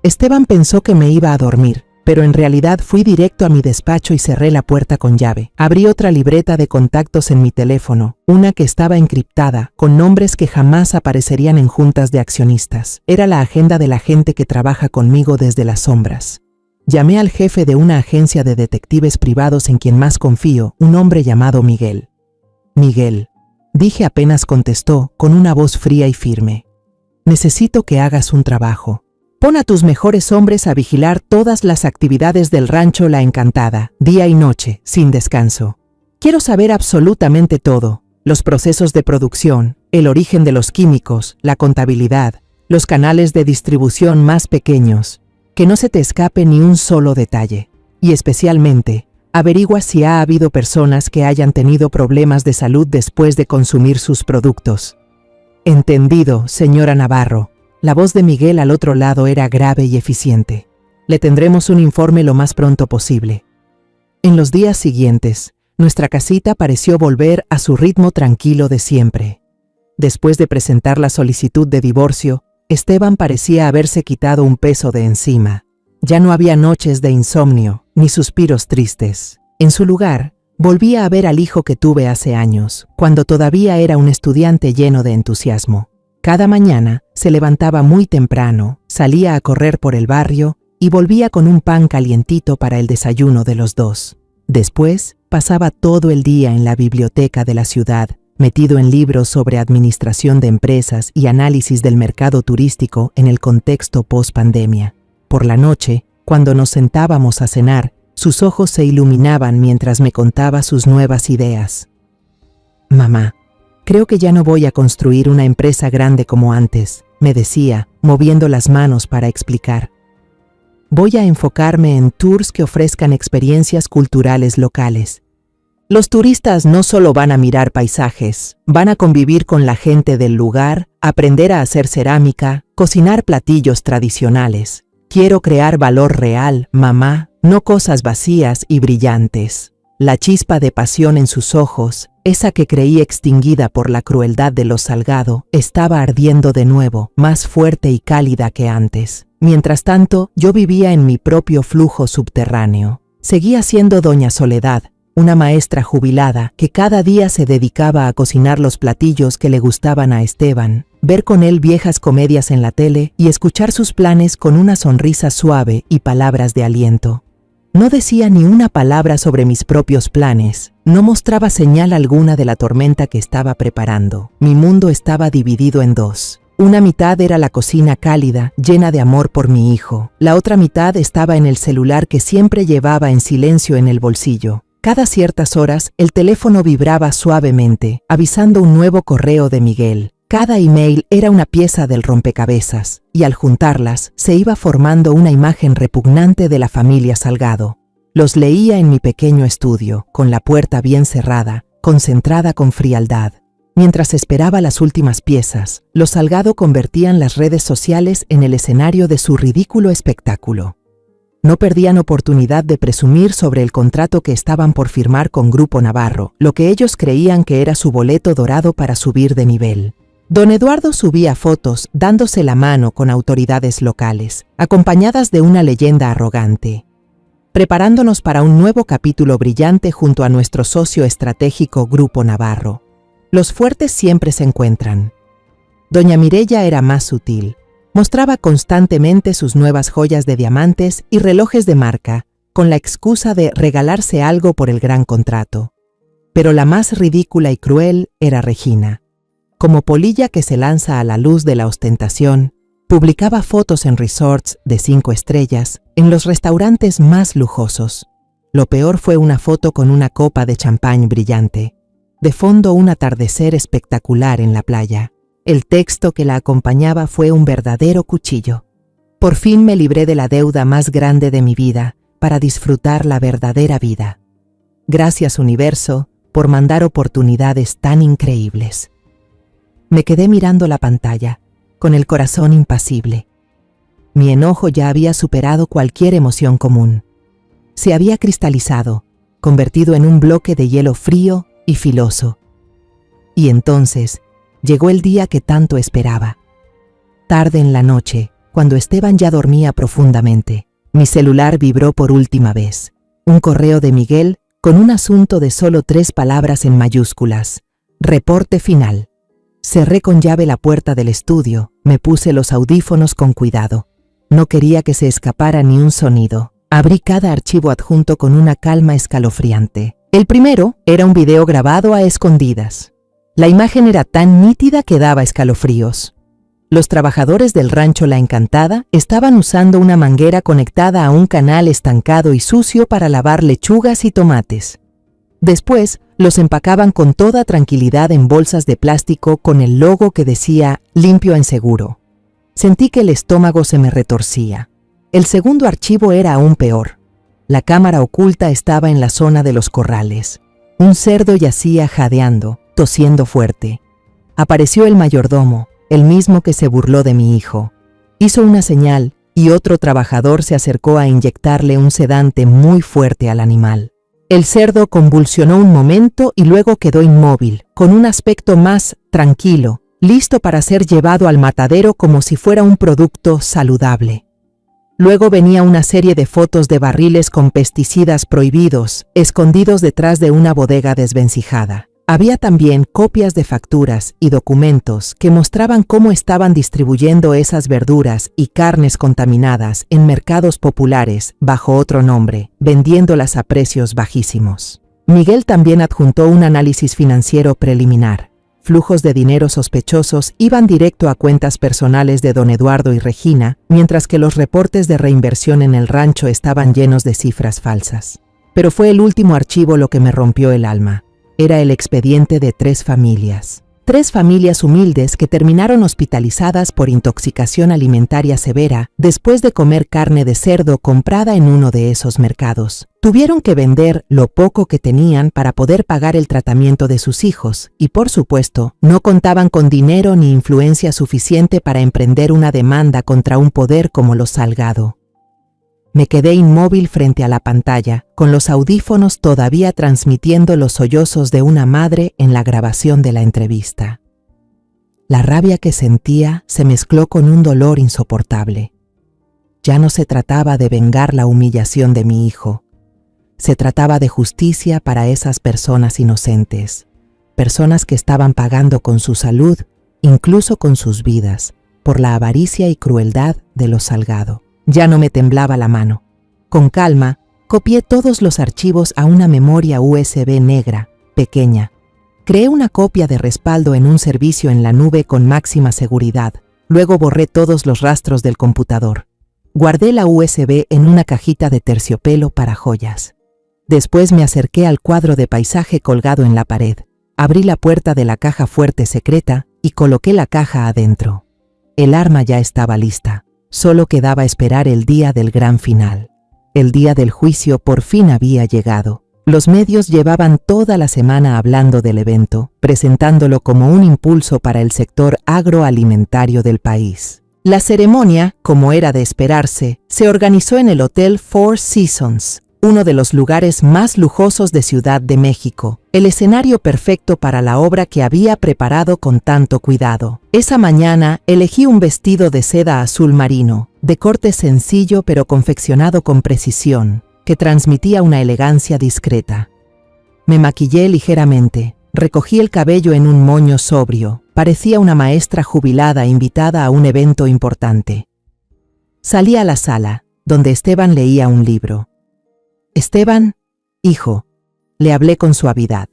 Esteban pensó que me iba a dormir, pero en realidad fui directo a mi despacho y cerré la puerta con llave. Abrí otra libreta de contactos en mi teléfono, una que estaba encriptada, con nombres que jamás aparecerían en juntas de accionistas. Era la agenda de la gente que trabaja conmigo desde las sombras. Llamé al jefe de una agencia de detectives privados en quien más confío, un hombre llamado Miguel. «Miguel», dije apenas contestó, con una voz fría y firme. «Necesito que hagas un trabajo. Pon a tus mejores hombres a vigilar todas las actividades del rancho La Encantada, día y noche, sin descanso. Quiero saber absolutamente todo, los procesos de producción, el origen de los químicos, la contabilidad, los canales de distribución más pequeños. Que no se te escape ni un solo detalle. Y especialmente, averigua si ha habido personas que hayan tenido problemas de salud después de consumir sus productos». «Entendido, señora Navarro». La voz de Miguel al otro lado era grave y eficiente. «Le tendremos un informe lo más pronto posible». En los días siguientes, nuestra casita pareció volver a su ritmo tranquilo de siempre. Después de presentar la solicitud de divorcio, Esteban parecía haberse quitado un peso de encima. Ya no había noches de insomnio, ni suspiros tristes. En su lugar, volvía a ver al hijo que tuve hace años, cuando todavía era un estudiante lleno de entusiasmo. Cada mañana se levantaba muy temprano, salía a correr por el barrio y volvía con un pan calientito para el desayuno de los dos. Después, pasaba todo el día en la biblioteca de la ciudad, metido en libros sobre administración de empresas y análisis del mercado turístico en el contexto post-pandemia. Por la noche, cuando nos sentábamos a cenar, sus ojos se iluminaban mientras me contaba sus nuevas ideas. «Mamá, creo que ya no voy a construir una empresa grande como antes», me decía, moviendo las manos para explicar. «Voy a enfocarme en tours que ofrezcan experiencias culturales locales. Los turistas no solo van a mirar paisajes, van a convivir con la gente del lugar, aprender a hacer cerámica, cocinar platillos tradicionales. Quiero crear valor real, mamá, no cosas vacías y brillantes». La chispa de pasión en sus ojos, esa que creí extinguida por la crueldad de los Salgado, estaba ardiendo de nuevo, más fuerte y cálida que antes. Mientras tanto, yo vivía en mi propio flujo subterráneo. Seguía siendo doña Soledad, una maestra jubilada que cada día se dedicaba a cocinar los platillos que le gustaban a Esteban, ver con él viejas comedias en la tele y escuchar sus planes con una sonrisa suave y palabras de aliento. No decía ni una palabra sobre mis propios planes, no mostraba señal alguna de la tormenta que estaba preparando. Mi mundo estaba dividido en dos. Una mitad era la cocina cálida, llena de amor por mi hijo. La otra mitad estaba en el celular que siempre llevaba en silencio en el bolsillo. Cada ciertas horas, el teléfono vibraba suavemente, avisando un nuevo correo de Miguel. Cada email era una pieza del rompecabezas, y al juntarlas, se iba formando una imagen repugnante de la familia Salgado. Los leía en mi pequeño estudio, con la puerta bien cerrada, concentrada con frialdad. Mientras esperaba las últimas piezas, los Salgado convertían las redes sociales en el escenario de su ridículo espectáculo. No perdían oportunidad de presumir sobre el contrato que estaban por firmar con Grupo Navarro, lo que ellos creían que era su boleto dorado para subir de nivel. Don Eduardo subía fotos dándose la mano con autoridades locales, acompañadas de una leyenda arrogante, preparándonos para un nuevo capítulo brillante junto a nuestro socio estratégico Grupo Navarro. Los fuertes siempre se encuentran. Doña Mireya era más sutil. Mostraba constantemente sus nuevas joyas de diamantes y relojes de marca, con la excusa de regalarse algo por el gran contrato. Pero la más ridícula y cruel era Regina. Como polilla que se lanza a la luz de la ostentación, publicaba fotos en resorts de 5 estrellas, en los restaurantes más lujosos. Lo peor fue una foto con una copa de champán brillante. De fondo un atardecer espectacular en la playa. El texto que la acompañaba fue un verdadero cuchillo. Por fin me libré de la deuda más grande de mi vida para disfrutar la verdadera vida. Gracias, universo, por mandar oportunidades tan increíbles. Me quedé mirando la pantalla, con el corazón impasible. Mi enojo ya había superado cualquier emoción común. Se había cristalizado, convertido en un bloque de hielo frío y filoso. Y entonces llegó el día que tanto esperaba. Tarde en la noche, cuando Esteban ya dormía profundamente, mi celular vibró por última vez. Un correo de Miguel con un asunto de solo 3 palabras en mayúsculas. Reporte final. Cerré con llave la puerta del estudio, me puse los audífonos con cuidado. No quería que se escapara ni un sonido. Abrí cada archivo adjunto con una calma escalofriante. El primero era un video grabado a escondidas. La imagen era tan nítida que daba escalofríos. Los trabajadores del rancho La Encantada estaban usando una manguera conectada a un canal estancado y sucio para lavar lechugas y tomates. Después, los empacaban con toda tranquilidad en bolsas de plástico con el logo que decía «Limpio en seguro». Sentí que el estómago se me retorcía. El segundo archivo era aún peor. La cámara oculta estaba en la zona de los corrales. Un cerdo yacía jadeando, tosiendo fuerte. Apareció el mayordomo, el mismo que se burló de mi hijo. Hizo una señal y otro trabajador se acercó a inyectarle un sedante muy fuerte al animal. El cerdo convulsionó un momento y luego quedó inmóvil, con un aspecto más tranquilo, listo para ser llevado al matadero como si fuera un producto saludable. Luego venía una serie de fotos de barriles con pesticidas prohibidos, escondidos detrás de una bodega desvencijada. Había también copias de facturas y documentos que mostraban cómo estaban distribuyendo esas verduras y carnes contaminadas en mercados populares bajo otro nombre, vendiéndolas a precios bajísimos. Miguel también adjuntó un análisis financiero preliminar. Flujos de dinero sospechosos iban directo a cuentas personales de don Eduardo y Regina, mientras que los reportes de reinversión en el rancho estaban llenos de cifras falsas. Pero fue el último archivo lo que me rompió el alma. Era el expediente de 3 familias. 3 familias humildes que terminaron hospitalizadas por intoxicación alimentaria severa después de comer carne de cerdo comprada en uno de esos mercados. Tuvieron que vender lo poco que tenían para poder pagar el tratamiento de sus hijos y, por supuesto, no contaban con dinero ni influencia suficiente para emprender una demanda contra un poder como los Salgado. Me quedé inmóvil frente a la pantalla, con los audífonos todavía transmitiendo los sollozos de una madre en la grabación de la entrevista. La rabia que sentía se mezcló con un dolor insoportable. Ya no se trataba de vengar la humillación de mi hijo. Se trataba de justicia para esas personas inocentes, personas que estaban pagando con su salud, incluso con sus vidas, por la avaricia y crueldad de los Salgado. Ya no me temblaba la mano. Con calma, copié todos los archivos a una memoria USB negra, pequeña. Creé una copia de respaldo en un servicio en la nube con máxima seguridad, Luego borré todos los rastros del computador. Guardé la USB en una cajita de terciopelo para joyas. Después me acerqué al cuadro de paisaje colgado en la pared. Abrí la puerta de la caja fuerte secreta y coloqué la caja adentro. El arma ya estaba lista. Solo quedaba esperar el día del gran final. El día del juicio por fin había llegado. Los medios llevaban toda la semana hablando del evento, presentándolo como un impulso para el sector agroalimentario del país. La ceremonia, como era de esperarse, se organizó en el Hotel Four Seasons, uno de los lugares más lujosos de Ciudad de México, el escenario perfecto para la obra que había preparado con tanto cuidado. Esa mañana elegí un vestido de seda azul marino, de corte sencillo pero confeccionado con precisión, que transmitía una elegancia discreta. Me maquillé ligeramente, recogí el cabello en un moño sobrio, parecía una maestra jubilada invitada a un evento importante. Salí a la sala, donde Esteban leía un libro. «Esteban, hijo», le hablé con suavidad.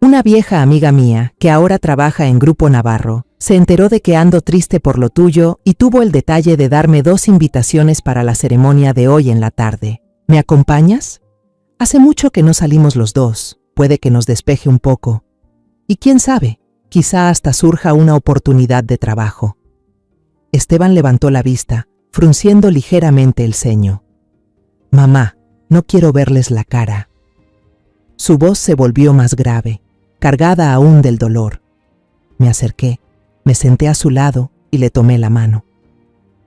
Una vieja amiga mía, que ahora trabaja en Grupo Navarro, se enteró de que ando triste por lo tuyo y tuvo el detalle de darme 2 invitaciones para la ceremonia de hoy en la tarde. ¿Me acompañas? Hace mucho que no salimos los dos, puede que nos despeje un poco. Y quién sabe, quizá hasta surja una oportunidad de trabajo. Esteban levantó la vista, frunciendo ligeramente el ceño. «Mamá, no quiero verles la cara». Su voz se volvió más grave, cargada aún del dolor. Me acerqué, me senté a su lado y le tomé la mano.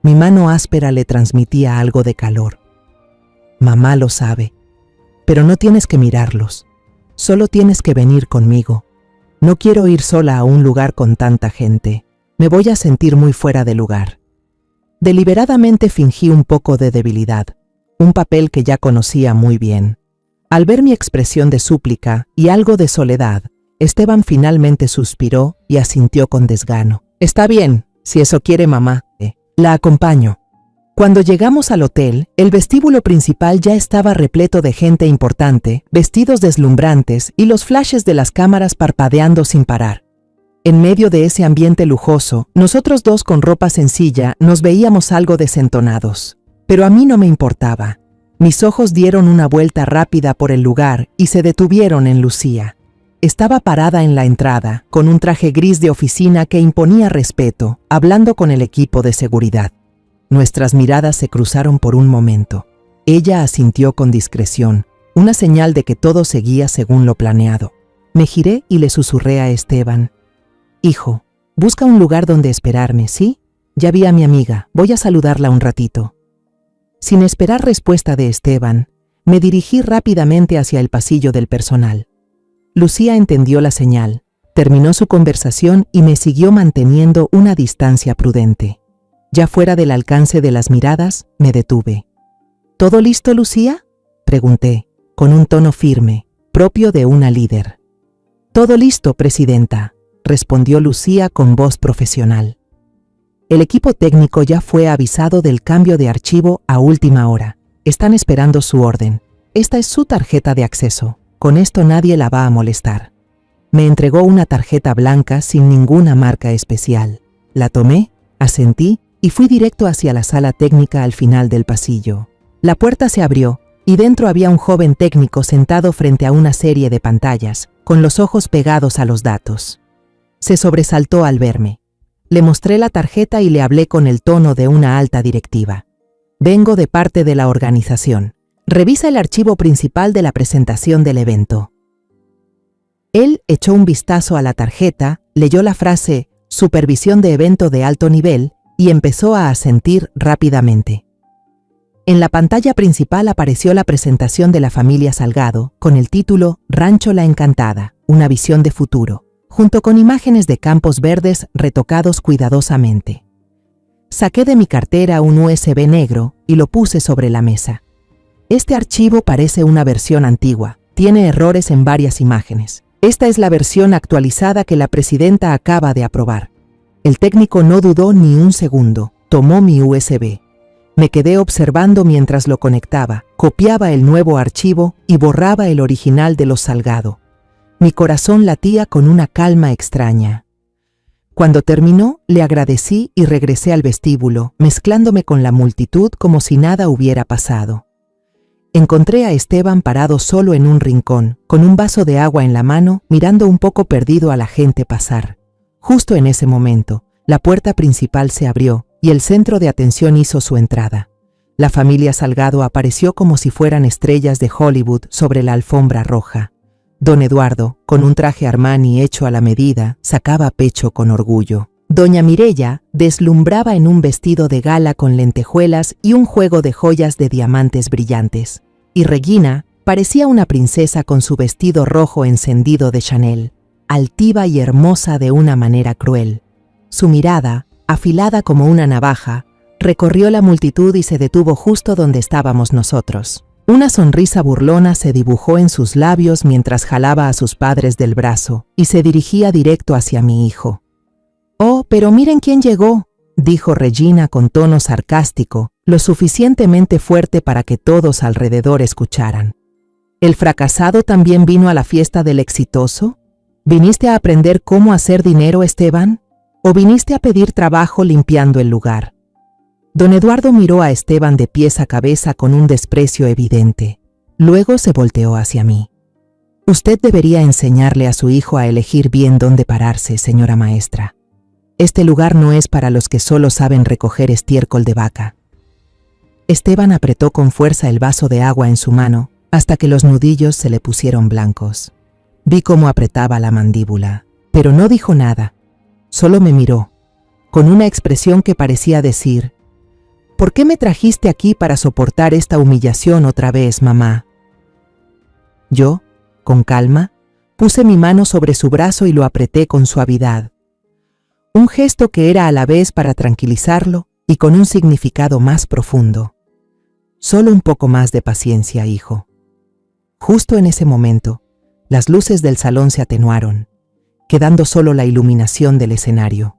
Mi mano áspera le transmitía algo de calor. «Mamá lo sabe, pero no tienes que mirarlos, solo tienes que venir conmigo. No quiero ir sola a un lugar con tanta gente, me voy a sentir muy fuera de lugar». Deliberadamente fingí un poco de debilidad, un papel que ya conocía muy bien. Al ver mi expresión de súplica y algo de soledad, Esteban finalmente suspiró y asintió con desgano. «Está bien, si eso quiere mamá, la acompaño». Cuando llegamos al hotel, el vestíbulo principal ya estaba repleto de gente importante, vestidos deslumbrantes y los flashes de las cámaras parpadeando sin parar. En medio de ese ambiente lujoso, nosotros dos con ropa sencilla nos veíamos algo desentonados. Pero a mí no me importaba. Mis ojos dieron una vuelta rápida por el lugar y se detuvieron en Lucía. Estaba parada en la entrada, con un traje gris de oficina que imponía respeto, hablando con el equipo de seguridad. Nuestras miradas se cruzaron por un momento. Ella asintió con discreción, una señal de que todo seguía según lo planeado. Me giré y le susurré a Esteban. «Hijo, busca un lugar donde esperarme, ¿sí? Ya vi a mi amiga, voy a saludarla un ratito». Sin esperar respuesta de Esteban, me dirigí rápidamente hacia el pasillo del personal. Lucía entendió la señal, terminó su conversación y me siguió manteniendo una distancia prudente. Ya fuera del alcance de las miradas, me detuve. «¿Todo listo, Lucía?», pregunté, con un tono firme, propio de una líder. «Todo listo, presidenta», respondió Lucía con voz profesional. El equipo técnico ya fue avisado del cambio de archivo a última hora. Están esperando su orden. Esta es su tarjeta de acceso. Con esto nadie la va a molestar. Me entregó una tarjeta blanca sin ninguna marca especial. La tomé, asentí y fui directo hacia la sala técnica al final del pasillo. La puerta se abrió y dentro había un joven técnico sentado frente a una serie de pantallas, con los ojos pegados a los datos. Se sobresaltó al verme. Le mostré la tarjeta y le hablé con el tono de una alta directiva. «Vengo de parte de la organización. Revisa el archivo principal de la presentación del evento». Él echó un vistazo a la tarjeta, leyó la frase «Supervisión de evento de alto nivel» y empezó a asentir rápidamente. En la pantalla principal apareció la presentación de la familia Salgado, con el título «Rancho La Encantada, una visión de futuro», junto con imágenes de campos verdes retocados cuidadosamente. Saqué de mi cartera un USB negro y lo puse sobre la mesa. Este archivo parece una versión antigua, tiene errores en varias imágenes. Esta es la versión actualizada que la presidenta acaba de aprobar. El técnico no dudó ni un segundo, tomó mi USB. Me quedé observando mientras lo conectaba, copiaba el nuevo archivo y borraba el original de los Salgado. Mi corazón latía con una calma extraña. Cuando terminó, le agradecí y regresé al vestíbulo, mezclándome con la multitud como si nada hubiera pasado. Encontré a Esteban parado solo en un rincón, con un vaso de agua en la mano, mirando un poco perdido a la gente pasar. Justo en ese momento, la puerta principal se abrió y el centro de atención hizo su entrada. La familia Salgado apareció como si fueran estrellas de Hollywood sobre la alfombra roja. Don Eduardo, con un traje Armani hecho a la medida, sacaba pecho con orgullo. Doña Mireya deslumbraba en un vestido de gala con lentejuelas y un juego de joyas de diamantes brillantes. Y Regina parecía una princesa con su vestido rojo encendido de Chanel, altiva y hermosa de una manera cruel. Su mirada, afilada como una navaja, recorrió la multitud y se detuvo justo donde estábamos nosotros. Una sonrisa burlona se dibujó en sus labios mientras jalaba a sus padres del brazo y se dirigía directo hacia mi hijo. «Oh, pero miren quién llegó», dijo Regina con tono sarcástico, lo suficientemente fuerte para que todos alrededor escucharan. «¿El fracasado también vino a la fiesta del exitoso? ¿Viniste a aprender cómo hacer dinero, Esteban? ¿O viniste a pedir trabajo limpiando el lugar?» Don Eduardo miró a Esteban de pies a cabeza con un desprecio evidente. Luego se volteó hacia mí. «Usted debería enseñarle a su hijo a elegir bien dónde pararse, señora maestra. Este lugar no es para los que solo saben recoger estiércol de vaca». Esteban apretó con fuerza el vaso de agua en su mano hasta que los nudillos se le pusieron blancos. Vi cómo apretaba la mandíbula, pero no dijo nada. Solo me miró, con una expresión que parecía decir: «¿Por qué me trajiste aquí para soportar esta humillación otra vez, mamá?» Yo, con calma, puse mi mano sobre su brazo y lo apreté con suavidad. Un gesto que era a la vez para tranquilizarlo y con un significado más profundo. «Solo un poco más de paciencia, hijo». Justo en ese momento, las luces del salón se atenuaron, quedando solo la iluminación del escenario.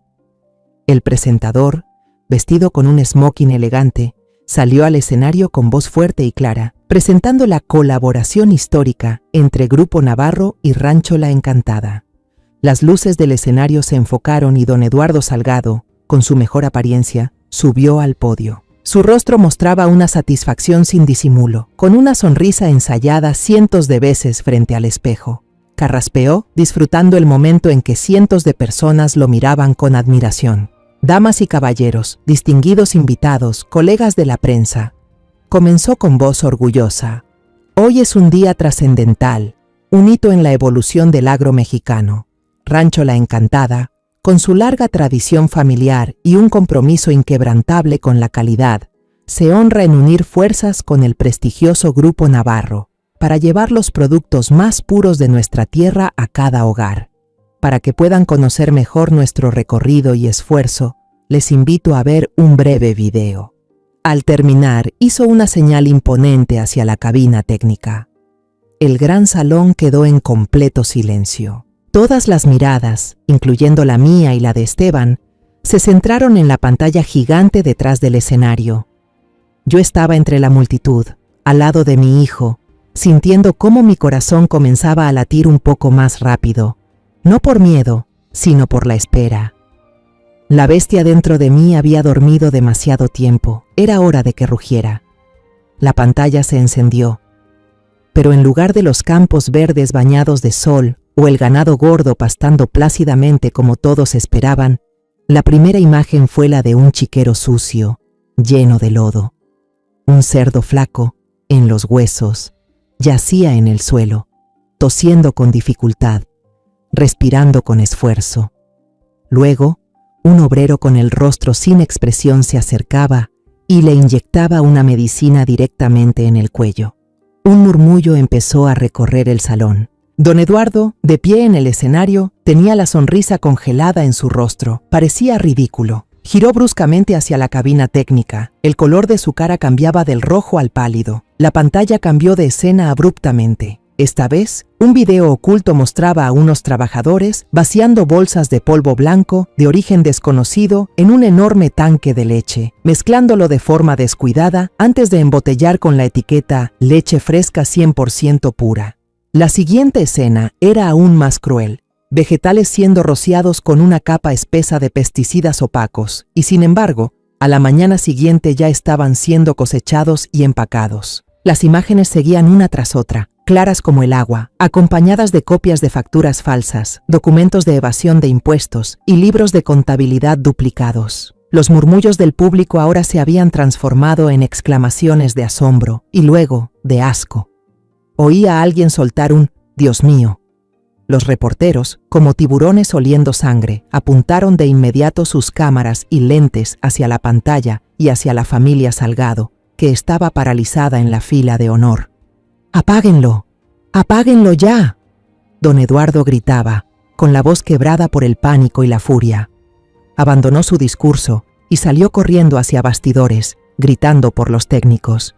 El presentador, vestido con un smoking elegante, salió al escenario con voz fuerte y clara, presentando la colaboración histórica entre Grupo Navarro y Rancho La Encantada. Las luces del escenario se enfocaron y don Eduardo Salgado, con su mejor apariencia, subió al podio. Su rostro mostraba una satisfacción sin disimulo, con una sonrisa ensayada cientos de veces frente al espejo. Carraspeó, disfrutando el momento en que cientos de personas lo miraban con admiración. «Damas y caballeros, distinguidos invitados, colegas de la prensa», comenzó con voz orgullosa. «Hoy es un día trascendental, un hito en la evolución del agro mexicano. Rancho La Encantada, con su larga tradición familiar y un compromiso inquebrantable con la calidad, se honra en unir fuerzas con el prestigioso Grupo Navarro para llevar los productos más puros de nuestra tierra a cada hogar. Para que puedan conocer mejor nuestro recorrido y esfuerzo, les invito a ver un breve video». Al terminar, hizo una señal imponente hacia la cabina técnica. El gran salón quedó en completo silencio. Todas las miradas, incluyendo la mía y la de Esteban, se centraron en la pantalla gigante detrás del escenario. Yo estaba entre la multitud, al lado de mi hijo, sintiendo cómo mi corazón comenzaba a latir un poco más rápido. No por miedo, sino por la espera. La bestia dentro de mí había dormido demasiado tiempo. Era hora de que rugiera. La pantalla se encendió. Pero en lugar de los campos verdes bañados de sol o el ganado gordo pastando plácidamente como todos esperaban, la primera imagen fue la de un chiquero sucio, lleno de lodo. Un cerdo flaco, en los huesos, yacía en el suelo, tosiendo con dificultad, respirando con esfuerzo. Luego, un obrero con el rostro sin expresión se acercaba y le inyectaba una medicina directamente en el cuello. Un murmullo empezó a recorrer el salón. Don Eduardo, de pie en el escenario, tenía la sonrisa congelada en su rostro. Parecía ridículo. Giró bruscamente hacia la cabina técnica. El color de su cara cambiaba del rojo al pálido. La pantalla cambió de escena abruptamente. Esta vez, un video oculto mostraba a unos trabajadores vaciando bolsas de polvo blanco de origen desconocido en un enorme tanque de leche, mezclándolo de forma descuidada antes de embotellar con la etiqueta «leche fresca 100% pura». La siguiente escena era aún más cruel. vegetales siendo rociados con una capa espesa de pesticidas opacos, y sin embargo, a la mañana siguiente ya estaban siendo cosechados y empacados. Las imágenes seguían una tras otra, claras como el agua, acompañadas de copias de facturas falsas, documentos de evasión de impuestos y libros de contabilidad duplicados. Los murmullos del público ahora se habían transformado en exclamaciones de asombro y luego de asco. Oí a alguien soltar un «Dios mío». Los reporteros, como tiburones oliendo sangre, apuntaron de inmediato sus cámaras y lentes hacia la pantalla y hacia la familia Salgado, que estaba paralizada en la fila de honor. «¡Apáguenlo! ¡Apáguenlo ya!», don Eduardo gritaba, con la voz quebrada por el pánico y la furia. Abandonó su discurso y salió corriendo hacia bastidores, gritando por los técnicos.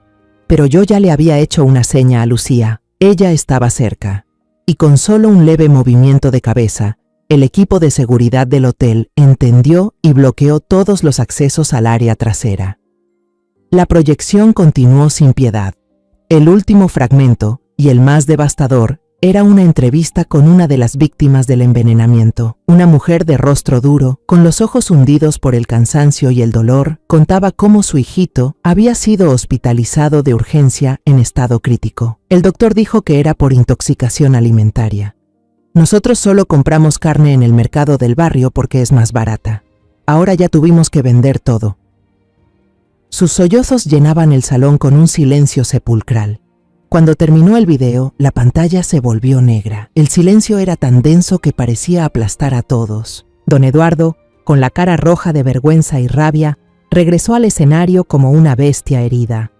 Pero yo ya le había hecho una seña a Lucía. Ella estaba cerca. Y con solo un leve movimiento de cabeza, el equipo de seguridad del hotel entendió y bloqueó todos los accesos al área trasera. La proyección continuó sin piedad. El último fragmento, y el más devastador, era una entrevista con una de las víctimas del envenenamiento. Una mujer de rostro duro, con los ojos hundidos por el cansancio y el dolor, contaba cómo su hijito había sido hospitalizado de urgencia en estado crítico. El doctor dijo que era por intoxicación alimentaria. Nosotros solo compramos carne en el mercado del barrio porque es más barata. Ahora ya tuvimos que vender todo. Sus sollozos llenaban el salón con un silencio sepulcral. Cuando terminó el video, la pantalla se volvió negra. El silencio era tan denso que parecía aplastar a todos. Don Eduardo, con la cara roja de vergüenza y rabia, regresó al escenario como una bestia herida.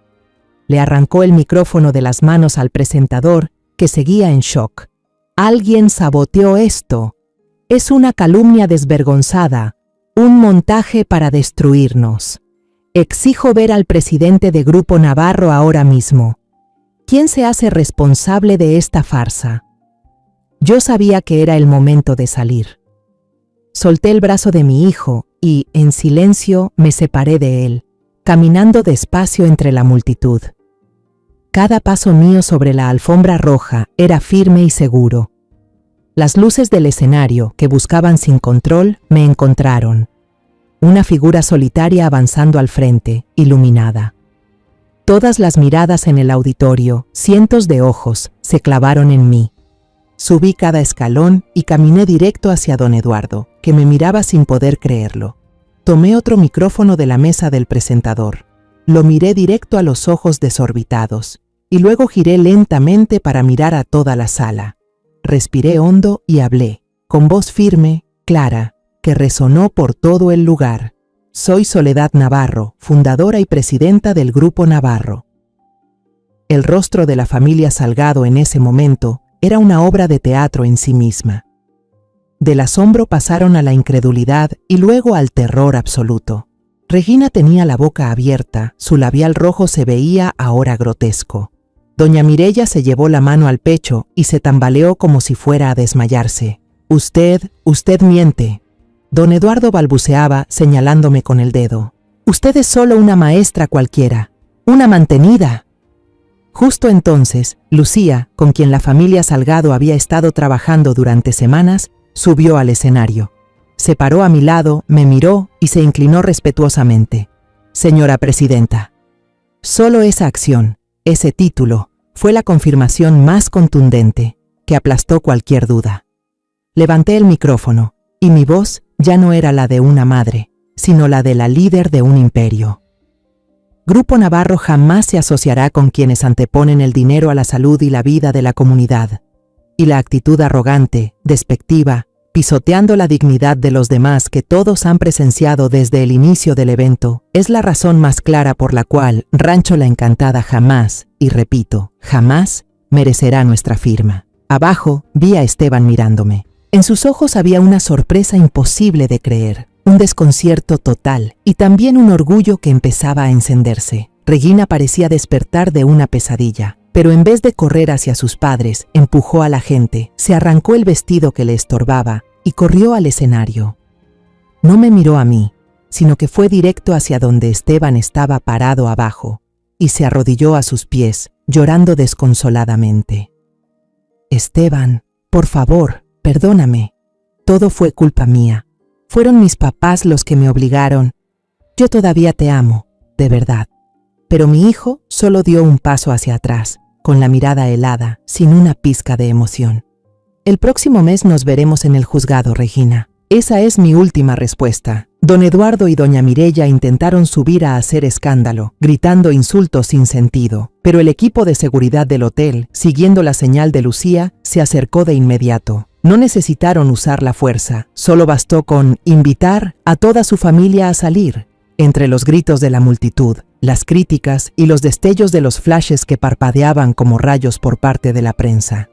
Le arrancó el micrófono de las manos al presentador, que seguía en shock. «Alguien saboteó esto. Es una calumnia desvergonzada, un montaje para destruirnos. Exijo ver al presidente de Grupo Navarro ahora mismo. ¿Quién se hace responsable de esta farsa?». Yo sabía que era el momento de salir. Solté el brazo de mi hijo y, en silencio, me separé de él, caminando despacio entre la multitud. Cada paso mío sobre la alfombra roja era firme y seguro. Las luces del escenario, que buscaban sin control, me encontraron. Una figura solitaria avanzando al frente, iluminada. Todas las miradas en el auditorio, cientos de ojos, se clavaron en mí. Subí cada escalón y caminé directo hacia don Eduardo, que me miraba sin poder creerlo. Tomé otro micrófono de la mesa del presentador. Lo miré directo a los ojos desorbitados, y luego giré lentamente para mirar a toda la sala. Respiré hondo y hablé, con voz firme, clara, que resonó por todo el lugar. Soy Soledad Navarro, fundadora y presidenta del Grupo Navarro. El rostro de la familia Salgado en ese momento era una obra de teatro en sí misma. Del asombro pasaron a la incredulidad y luego al terror absoluto. Regina tenía la boca abierta, su labial rojo se veía ahora grotesco. Doña Mireya se llevó la mano al pecho y se tambaleó como si fuera a desmayarse. Usted miente». Don Eduardo balbuceaba, señalándome con el dedo. «Usted es solo una maestra cualquiera, una mantenida». Justo entonces, Lucía, con quien la familia Salgado había estado trabajando durante semanas, subió al escenario. Se paró a mi lado, me miró y se inclinó respetuosamente. «Señora presidenta». Solo esa acción, ese título, fue la confirmación más contundente, que aplastó cualquier duda. Levanté el micrófono, y mi voz ya no era la de una madre, sino la de la líder de un imperio. Grupo Navarro jamás se asociará con quienes anteponen el dinero a la salud y la vida de la comunidad. Y la actitud arrogante, despectiva, pisoteando la dignidad de los demás que todos han presenciado desde el inicio del evento, es la razón más clara por la cual Rancho La Encantada jamás, y repito, jamás, merecerá nuestra firma. Abajo vi a Esteban mirándome. En sus ojos había una sorpresa imposible de creer, un desconcierto total y también un orgullo que empezaba a encenderse. Regina parecía despertar de una pesadilla, pero en vez de correr hacia sus padres, empujó a la gente, se arrancó el vestido que le estorbaba y corrió al escenario. No me miró a mí, sino que fue directo hacia donde Esteban estaba parado abajo y se arrodilló a sus pies, llorando desconsoladamente. «Esteban, por favor, perdóname», Todo fue culpa mía. Fueron mis papás los que me obligaron. Yo todavía te amo, de verdad. Pero mi hijo solo dio un paso hacia atrás, con la mirada helada, sin una pizca de emoción. El próximo mes nos veremos en el juzgado, Regina. Esa es mi última respuesta. Don Eduardo y doña Mireya intentaron subir a hacer escándalo, gritando insultos sin sentido, pero el equipo de seguridad del hotel, siguiendo la señal de Lucía, se acercó de inmediato. No necesitaron usar la fuerza, solo bastó con invitar a toda su familia a salir. Entre los gritos de la multitud, las críticas y los destellos de los flashes que parpadeaban como rayos por parte de la prensa.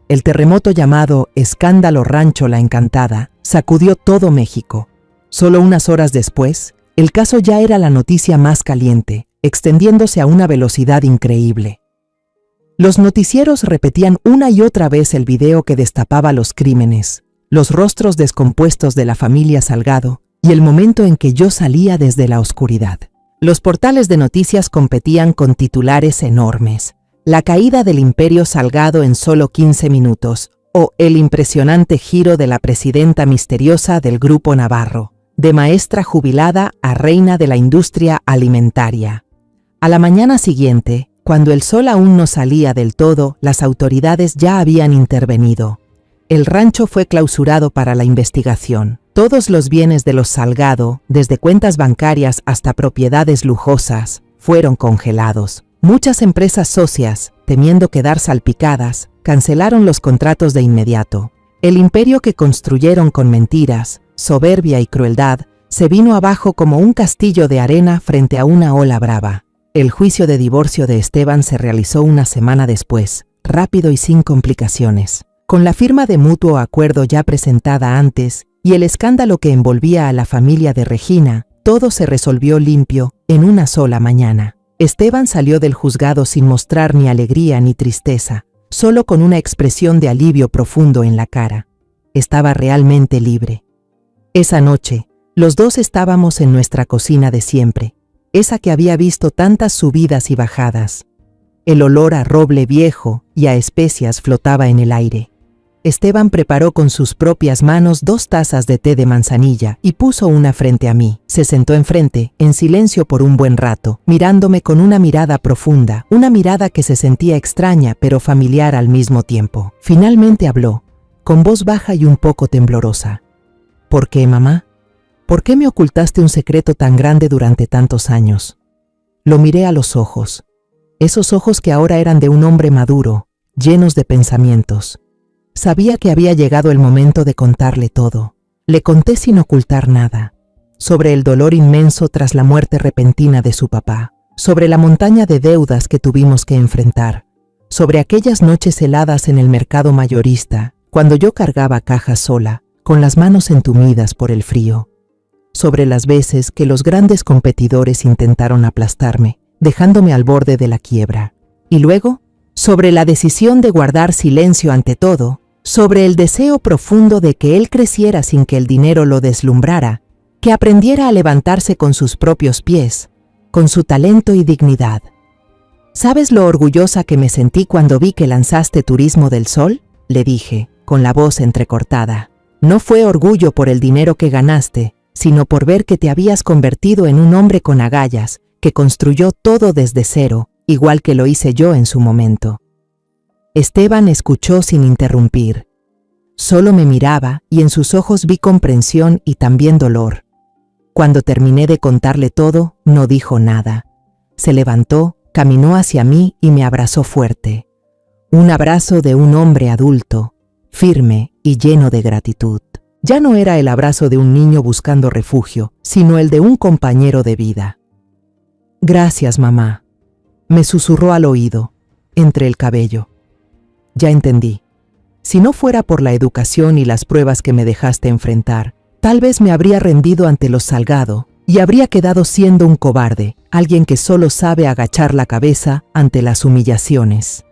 El terremoto llamado Escándalo Rancho La Encantada sacudió todo México. Solo unas horas después, el caso ya era la noticia más caliente, extendiéndose a una velocidad increíble. Los noticieros repetían una y otra vez el video que destapaba los crímenes, los rostros descompuestos de la familia Salgado y el momento en que yo salía desde la oscuridad. Los portales de noticias competían con titulares enormes. La caída del imperio Salgado en solo 15 minutos, o el impresionante giro de la presidenta misteriosa del Grupo Navarro, de maestra jubilada a reina de la industria alimentaria. A la mañana siguiente, cuando el sol aún no salía del todo, las autoridades ya habían intervenido. El rancho fue clausurado para la investigación. Todos los bienes de los Salgado, desde cuentas bancarias hasta propiedades lujosas, fueron congelados. Muchas empresas socias, temiendo quedar salpicadas, cancelaron los contratos de inmediato. El imperio que construyeron con mentiras, soberbia y crueldad, se vino abajo como un castillo de arena frente a una ola brava. El juicio de divorcio de Esteban se realizó una semana después, rápido y sin complicaciones. Con la firma de mutuo acuerdo ya presentada antes y el escándalo que envolvía a la familia de Regina, todo se resolvió limpio en una sola mañana. Esteban salió del juzgado sin mostrar ni alegría ni tristeza, solo con una expresión de alivio profundo en la cara. Estaba realmente libre. Esa noche, los dos estábamos en nuestra cocina de siempre, esa que había visto tantas subidas y bajadas. El olor a roble viejo y a especias flotaba en el aire. Esteban preparó con sus propias manos 2 tazas de té de manzanilla y puso una frente a mí. Se sentó enfrente, en silencio por un buen rato, mirándome con una mirada profunda, una mirada que se sentía extraña pero familiar al mismo tiempo. Finalmente habló, con voz baja y un poco temblorosa. ¿Por qué, mamá? ¿Por qué me ocultaste un secreto tan grande durante tantos años? Lo miré a los ojos, esos ojos que ahora eran de un hombre maduro, llenos de pensamientos. Sabía que había llegado el momento de contarle todo. Le conté sin ocultar nada. Sobre el dolor inmenso tras la muerte repentina de su papá. Sobre la montaña de deudas que tuvimos que enfrentar. Sobre aquellas noches heladas en el mercado mayorista, cuando yo cargaba cajas sola, con las manos entumidas por el frío. Sobre las veces que los grandes competidores intentaron aplastarme, dejándome al borde de la quiebra. Y luego, sobre la decisión de guardar silencio ante todo, sobre el deseo profundo de que él creciera sin que el dinero lo deslumbrara, que aprendiera a levantarse con sus propios pies, con su talento y dignidad. ¿Sabes lo orgullosa que me sentí cuando vi que lanzaste Turismo del Sol? Le dije, con la voz entrecortada. No fue orgullo por el dinero que ganaste, sino por ver que te habías convertido en un hombre con agallas, que construyó todo desde cero, igual que lo hice yo en su momento. Esteban escuchó sin interrumpir. Solo me miraba y en sus ojos vi comprensión y también dolor. Cuando terminé de contarle todo, no dijo nada. Se levantó, caminó hacia mí y me abrazó fuerte. Un abrazo de un hombre adulto, firme y lleno de gratitud. Ya no era el abrazo de un niño buscando refugio, sino el de un compañero de vida. Gracias, mamá, me susurró al oído, entre el cabello. Ya entendí. Si no fuera por la educación y las pruebas que me dejaste enfrentar, tal vez me habría rendido ante los Salgado y habría quedado siendo un cobarde, alguien que solo sabe agachar la cabeza ante las humillaciones.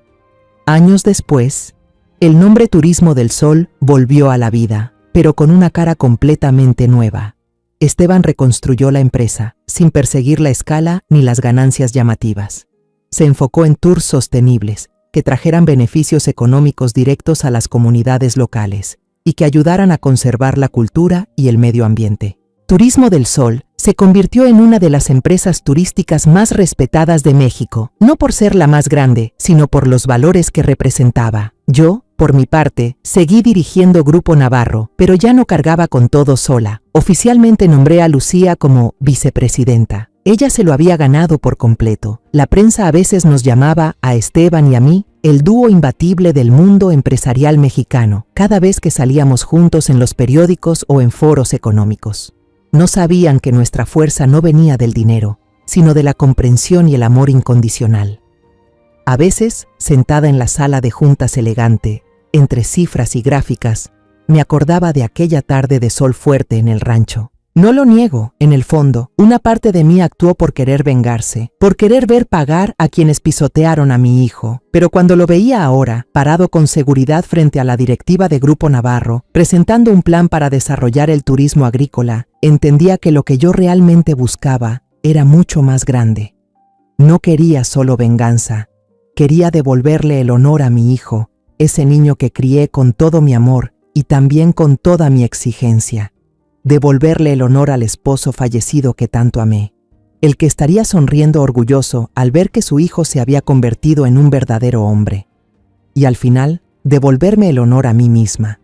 Años después, el nombre Turismo del Sol volvió a la vida, pero con una cara completamente nueva. Esteban reconstruyó la empresa, sin perseguir la escala ni las ganancias llamativas. Se enfocó en tours sostenibles, que trajeran beneficios económicos directos a las comunidades locales, y que ayudaran a conservar la cultura y el medio ambiente. Turismo del Sol se convirtió en una de las empresas turísticas más respetadas de México, no por ser la más grande, sino por los valores que representaba. Yo, por mi parte, seguí dirigiendo Grupo Navarro, pero ya no cargaba con todo sola. Oficialmente nombré a Lucía como vicepresidenta. Ella se lo había ganado por completo. La prensa a veces nos llamaba, a Esteban y a mí, el dúo imbatible del mundo empresarial mexicano, cada vez que salíamos juntos en los periódicos o en foros económicos. No sabían que nuestra fuerza no venía del dinero, sino de la comprensión y el amor incondicional. A veces, sentada en la sala de juntas elegante, entre cifras y gráficas, me acordaba de aquella tarde de sol fuerte en el rancho. No lo niego, en el fondo, una parte de mí actuó por querer vengarse, por querer ver pagar a quienes pisotearon a mi hijo. Pero cuando lo veía ahora, parado con seguridad frente a la directiva de Grupo Navarro, presentando un plan para desarrollar el turismo agrícola, entendía que lo que yo realmente buscaba era mucho más grande. No quería solo venganza, quería devolverle el honor a mi hijo, ese niño que crié con todo mi amor y también con toda mi exigencia. Devolverle el honor al esposo fallecido que tanto amé, el que estaría sonriendo orgulloso al ver que su hijo se había convertido en un verdadero hombre. Y al final, devolverme el honor a mí misma,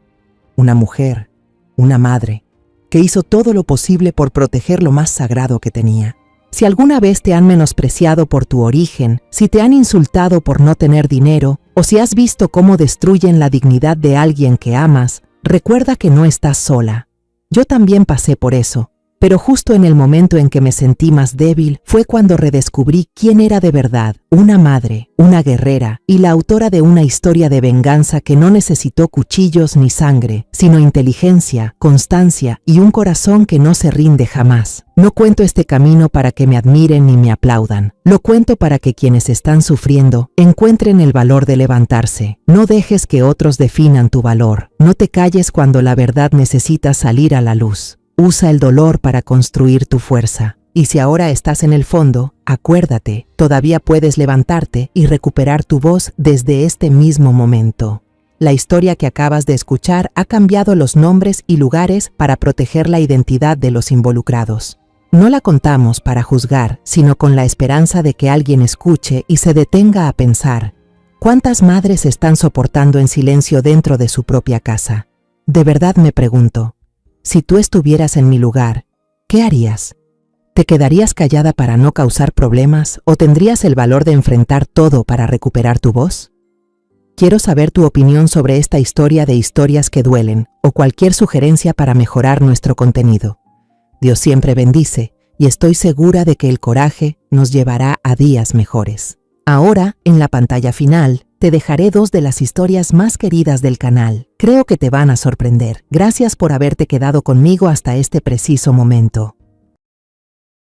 una mujer, una madre, que hizo todo lo posible por proteger lo más sagrado que tenía. Si alguna vez te han menospreciado por tu origen, si te han insultado por no tener dinero, o si has visto cómo destruyen la dignidad de alguien que amas, recuerda que no estás sola. Yo también pasé por eso, pero justo en el momento en que me sentí más débil fue cuando redescubrí quién era de verdad, una madre, una guerrera y la autora de una historia de venganza que no necesitó cuchillos ni sangre, sino inteligencia, constancia y un corazón que no se rinde jamás. No cuento este camino para que me admiren ni me aplaudan. Lo cuento para que quienes están sufriendo encuentren el valor de levantarse. No dejes que otros definan tu valor. No te calles cuando la verdad necesita salir a la luz. Usa el dolor para construir tu fuerza. Y si ahora estás en el fondo, acuérdate, todavía puedes levantarte y recuperar tu voz desde este mismo momento. La historia que acabas de escuchar ha cambiado los nombres y lugares para proteger la identidad de los involucrados. No la contamos para juzgar, sino con la esperanza de que alguien escuche y se detenga a pensar. ¿Cuántas madres están soportando en silencio dentro de su propia casa? De verdad me pregunto, si tú estuvieras en mi lugar, ¿qué harías? ¿Te quedarías callada para no causar problemas o tendrías el valor de enfrentar todo para recuperar tu voz? Quiero saber tu opinión sobre esta historia de historias que duelen o cualquier sugerencia para mejorar nuestro contenido. Dios siempre bendice y estoy segura de que el coraje nos llevará a días mejores. Ahora, en la pantalla final, te dejaré 2 de las historias más queridas del canal. Creo que te van a sorprender. Gracias por haberte quedado conmigo hasta este preciso momento.